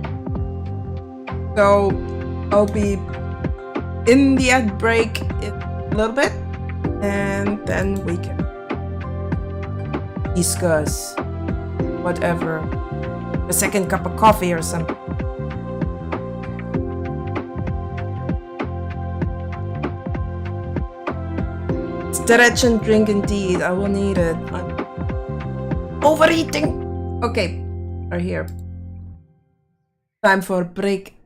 So I'll be in the ad break in a little bit. And then we can discuss whatever. A second cup of coffee or something. Stretch and drink indeed. I will need it. I'm overeating. Okay, we're here. Time for a break.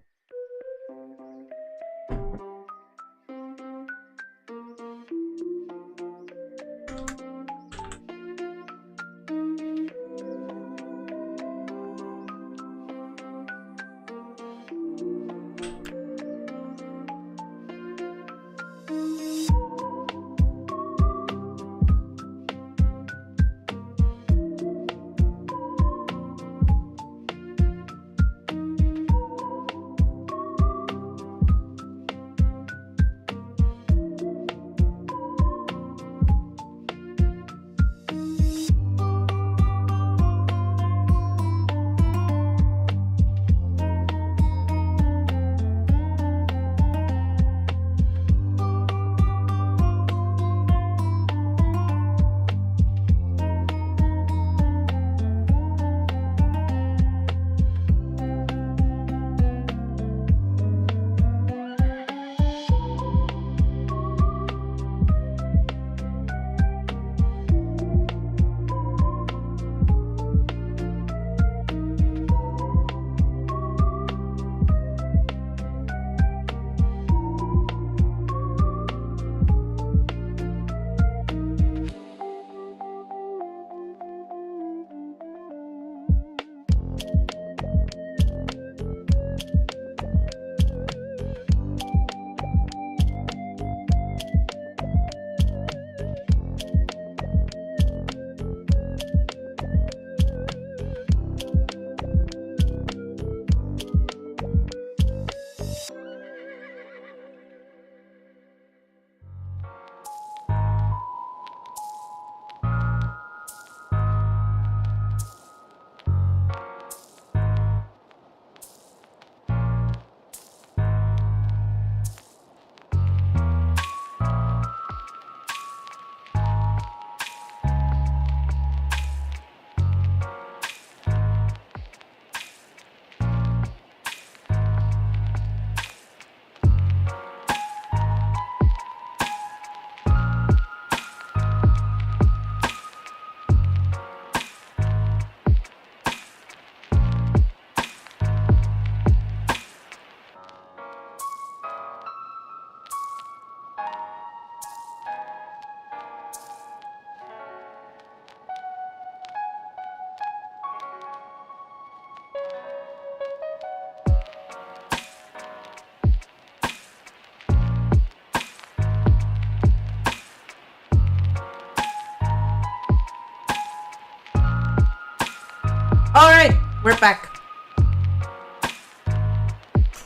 Alright, we're back.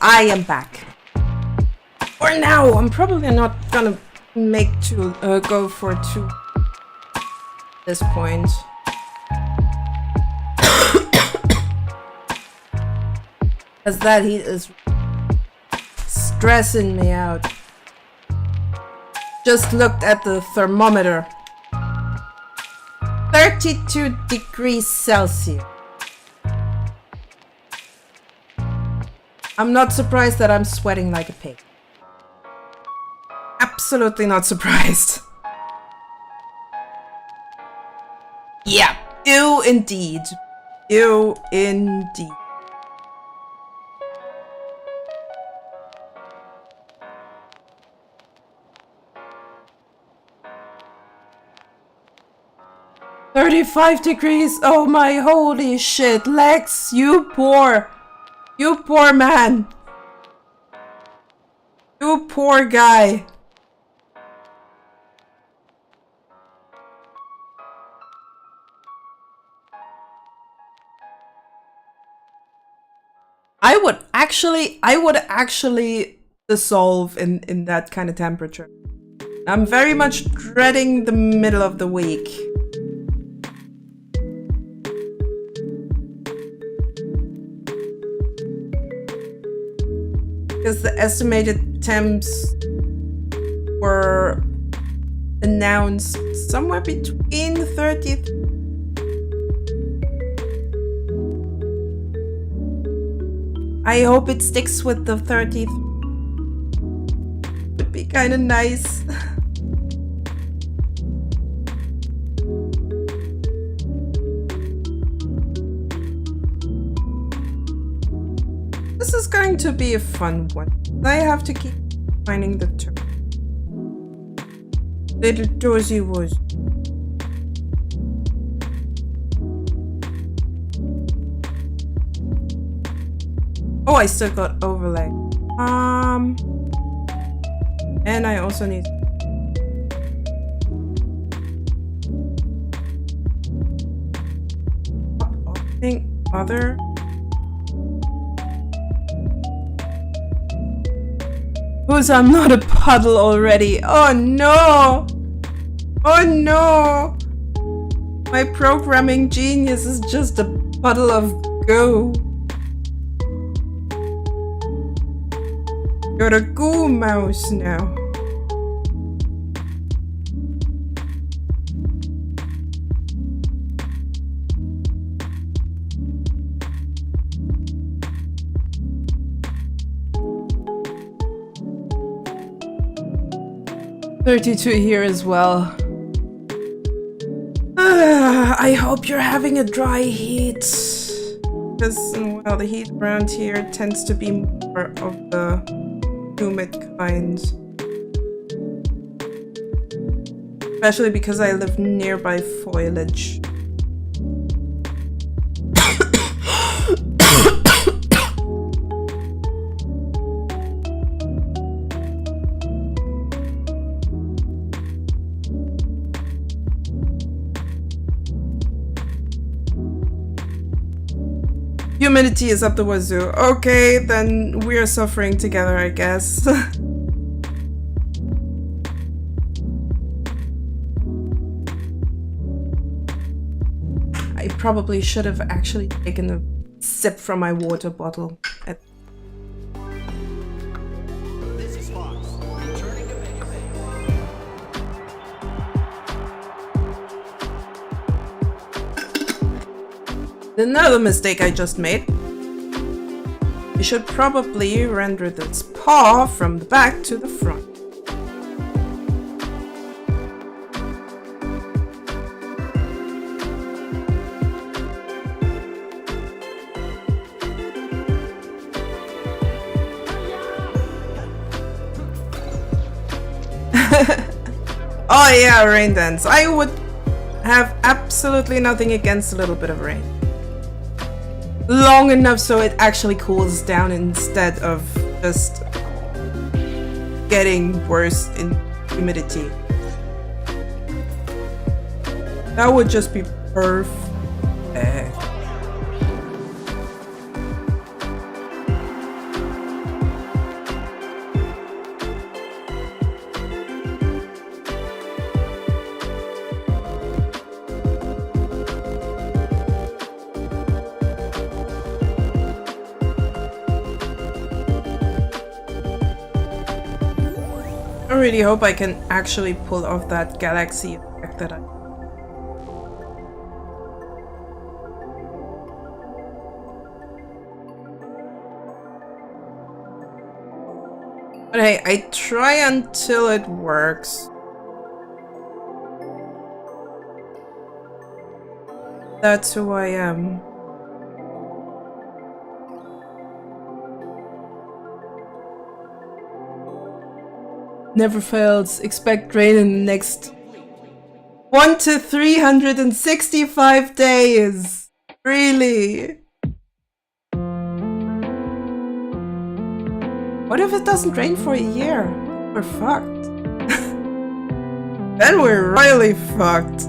I am back. For now, I'm probably not gonna go for 2 at this point. Because that heat is stressing me out. Just looked at the thermometer. 32 degrees Celsius. I'm not surprised that I'm sweating like a pig. Absolutely not surprised. Yeah, ew indeed. Ew indeed. "35 degrees, oh my holy shit, Lex, you poor man. You poor guy." I would actually dissolve in that kind of temperature. I'm very much dreading the middle of the week. Because the estimated temps were announced somewhere between the 30th. I hope it sticks with the 30th. Would be kind of nice. This is going to be a fun one. I have to keep finding the term. Little Dozy was. Oh, I still got overlay. And I also need other. Whose I'm not a puddle already. Oh no! Oh no! My programming genius is just a puddle of goo. You're a goo mouse now. "32 here as well. I hope you're having a dry heat. Because, well, the heat around here tends to be more of the humid kind. Especially because I live nearby foliage. Humidity is up the wazoo. Okay, then we're suffering together, I guess. I probably should have actually taken a sip from my water bottle. This is Fox, returning to Another mistake I just made. You should probably render this paw from the back to the front. Oh yeah, rain dance. I would have absolutely nothing against a little bit of rain. Long enough so it actually cools down instead of just getting worse in humidity. That would just be perfect. I really hope I can actually pull off that galaxy effect that I... But hey, I try until it works. That's who I am. Never fails. Expect rain in the next 1 to 365 days. Really? What if it doesn't rain for a year? We're fucked. Then we're really fucked.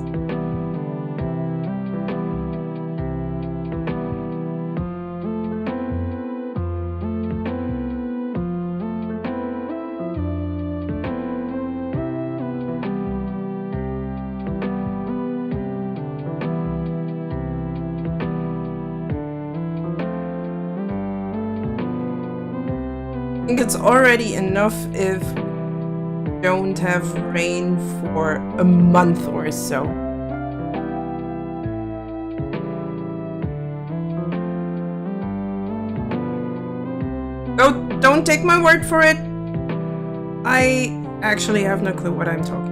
I think it's already enough if we don't have rain for a month or so. Don't take my word for it. I actually have no clue what I'm talking about.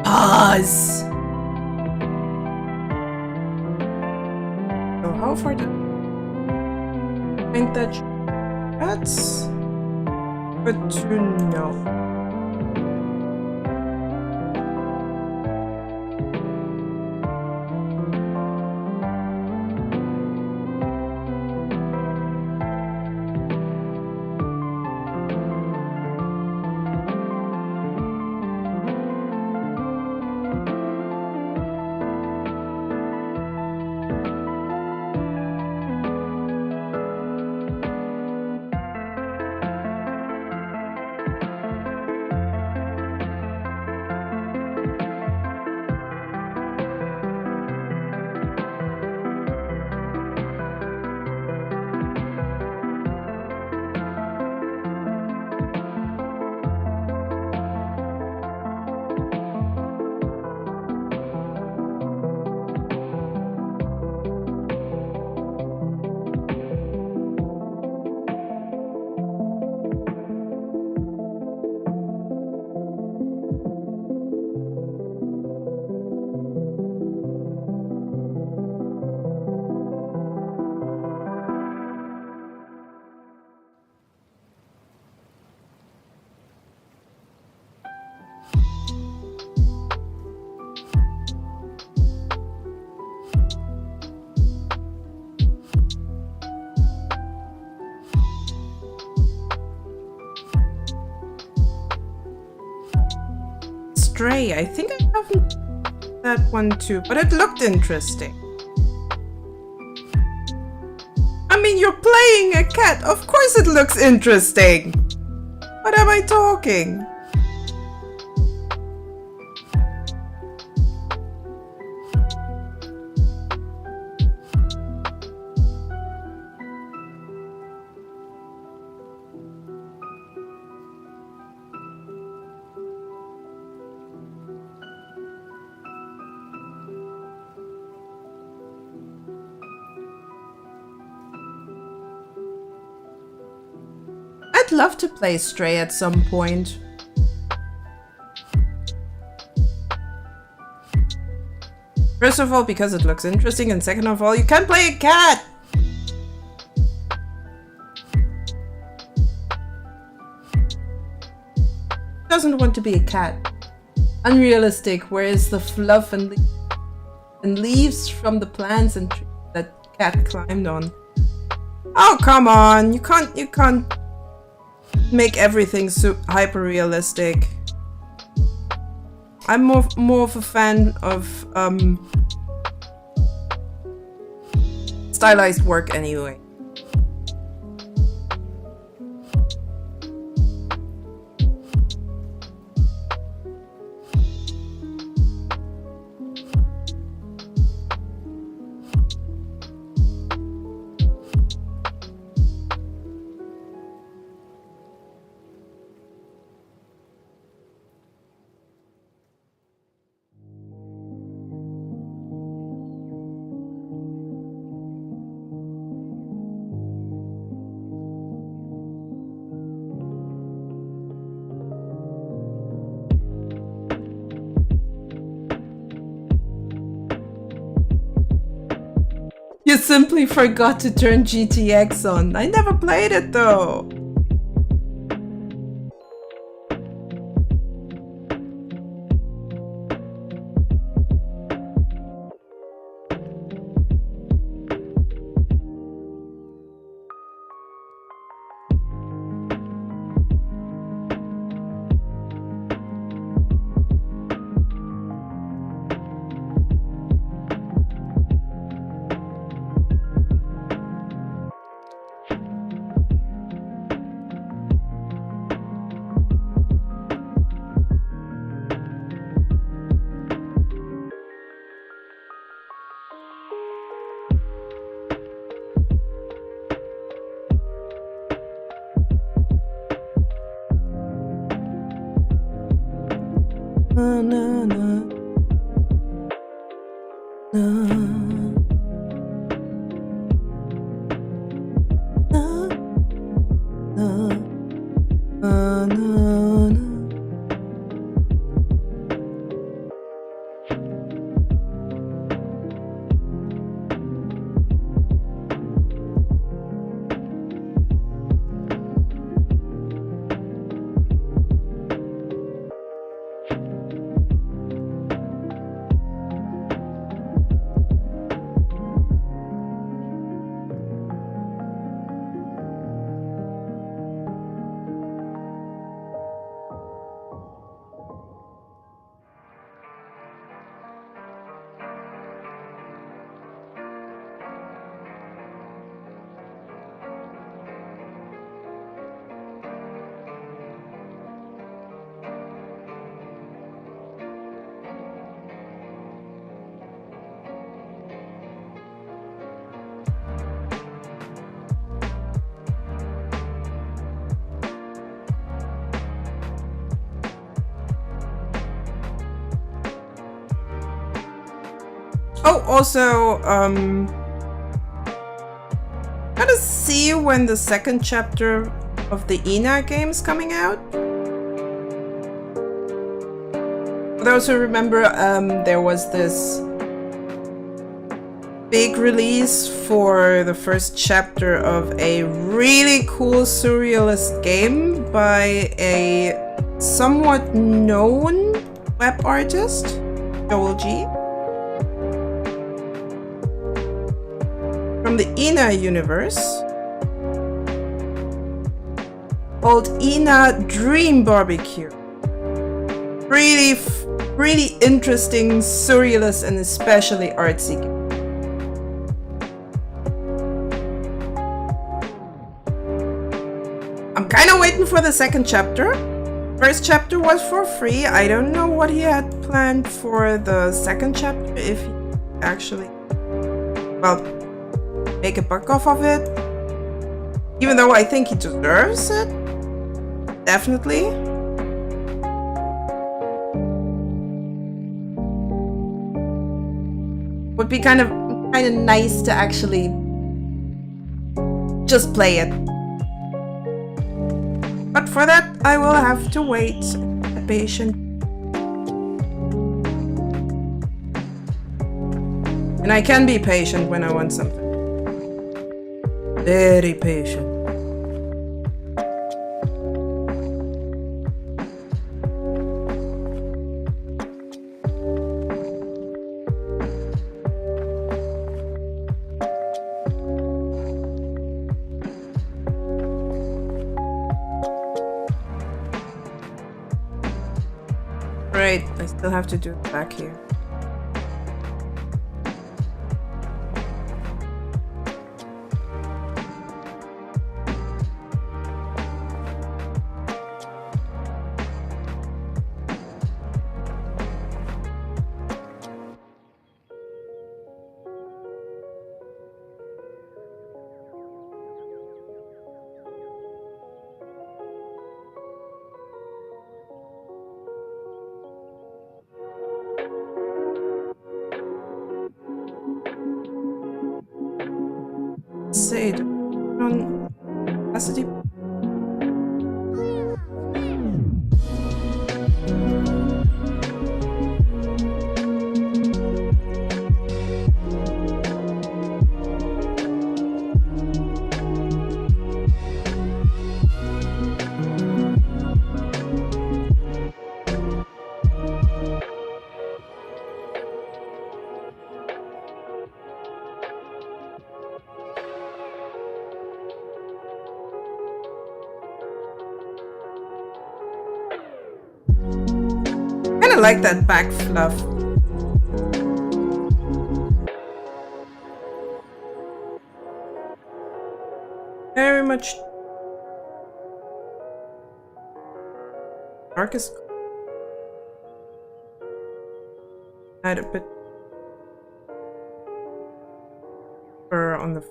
Pause. So how far did I think that's good to know. Stray, I think I have that one too, but it looked interesting. I mean, you're playing a cat, of course it looks interesting. What am I talking? I'd love to play Stray at some point. First of all, because it looks interesting, and second of all, you can play a cat! Doesn't want to be a cat. Unrealistic, where is the fluff and leaves from the plants and trees that cat climbed on. Oh, come on. You can't make everything so hyper realistic. I'm more of a fan of stylized work anyway. You simply forgot to turn GTX on. I never played it though. Na, na, na. Na. Na. Na. Na, na, na. Oh, also, gotta see when the second chapter of the Ina game is coming out. For those who remember, there was this big release for the first chapter of a really cool surrealist game by a somewhat known web artist, Joel G. From the Ina universe, called Ina Dream Barbecue. Really interesting, surrealist, and especially artsy game. I'm kind of waiting for the second chapter. First chapter was for free. I don't know what he had planned for the second chapter, if he actually, well, make a buck off of it. Even though I think he deserves it. Definitely. Would be kind of nice to actually just play it. But for that, I will have to wait. Be patient. And I can be patient when I want something. Very patient. Still have to do it back here. Say on capacity. I like that back fluff. Very much darkest. Add a bit fur on the.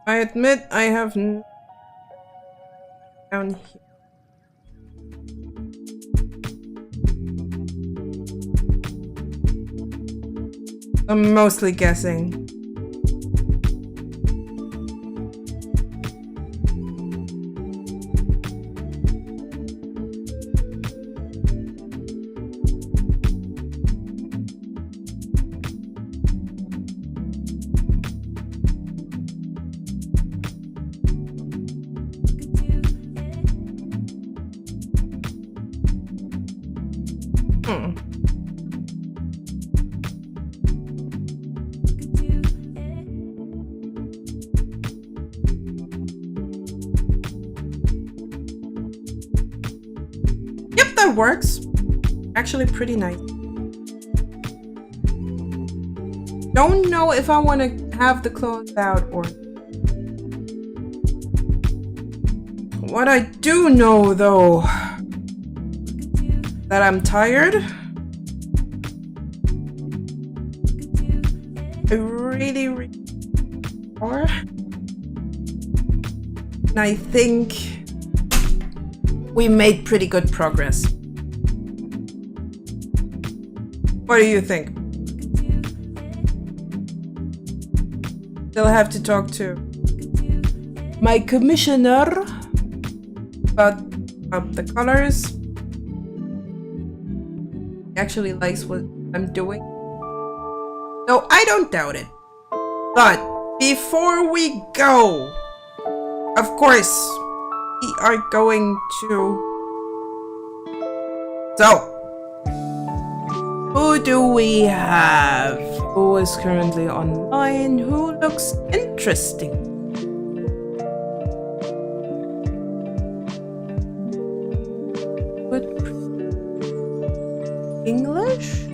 I admit I have down here. I'm mostly guessing. That works. Actually pretty nice. Don't know if I want to have the clothes out or... What I do know though, that I'm tired. I really are. And I think we made pretty good progress. What do you think? Still have to talk to my commissioner about the colors. He actually likes what I'm doing. So I don't doubt it. But before we go, of course, we are going to... So, who do we have? Who is currently online? Who looks interesting? What? English?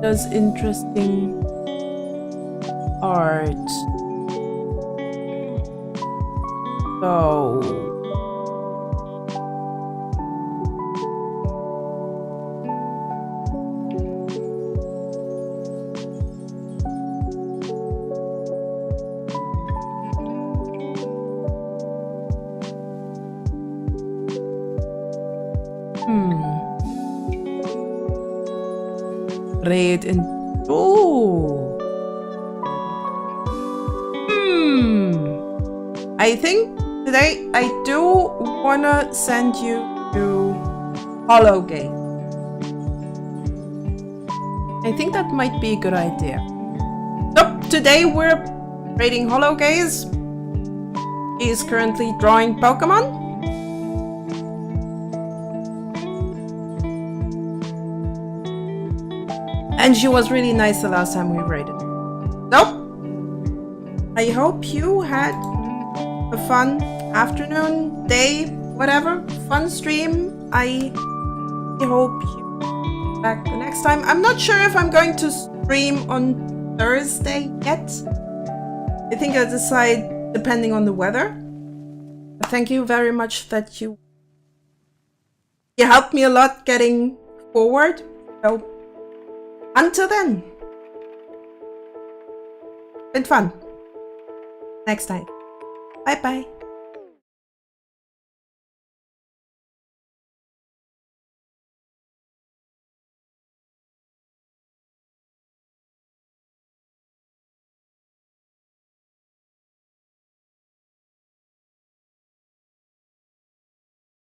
Does interesting art. So... Red and... Oh! I think today I do wanna send you to Hologate. I think that might be a good idea. So today we're raiding Hologaze. He is currently drawing Pokemon. and she was really nice the last time we raided. So, I hope you had a fun afternoon, day, whatever, fun stream. I hope you back the next time. I'm not sure if I'm going to stream on Thursday yet. I think I'll decide depending on the weather. But thank you very much that you helped me a lot getting forward. So until then, been fun. Next time. Bye bye.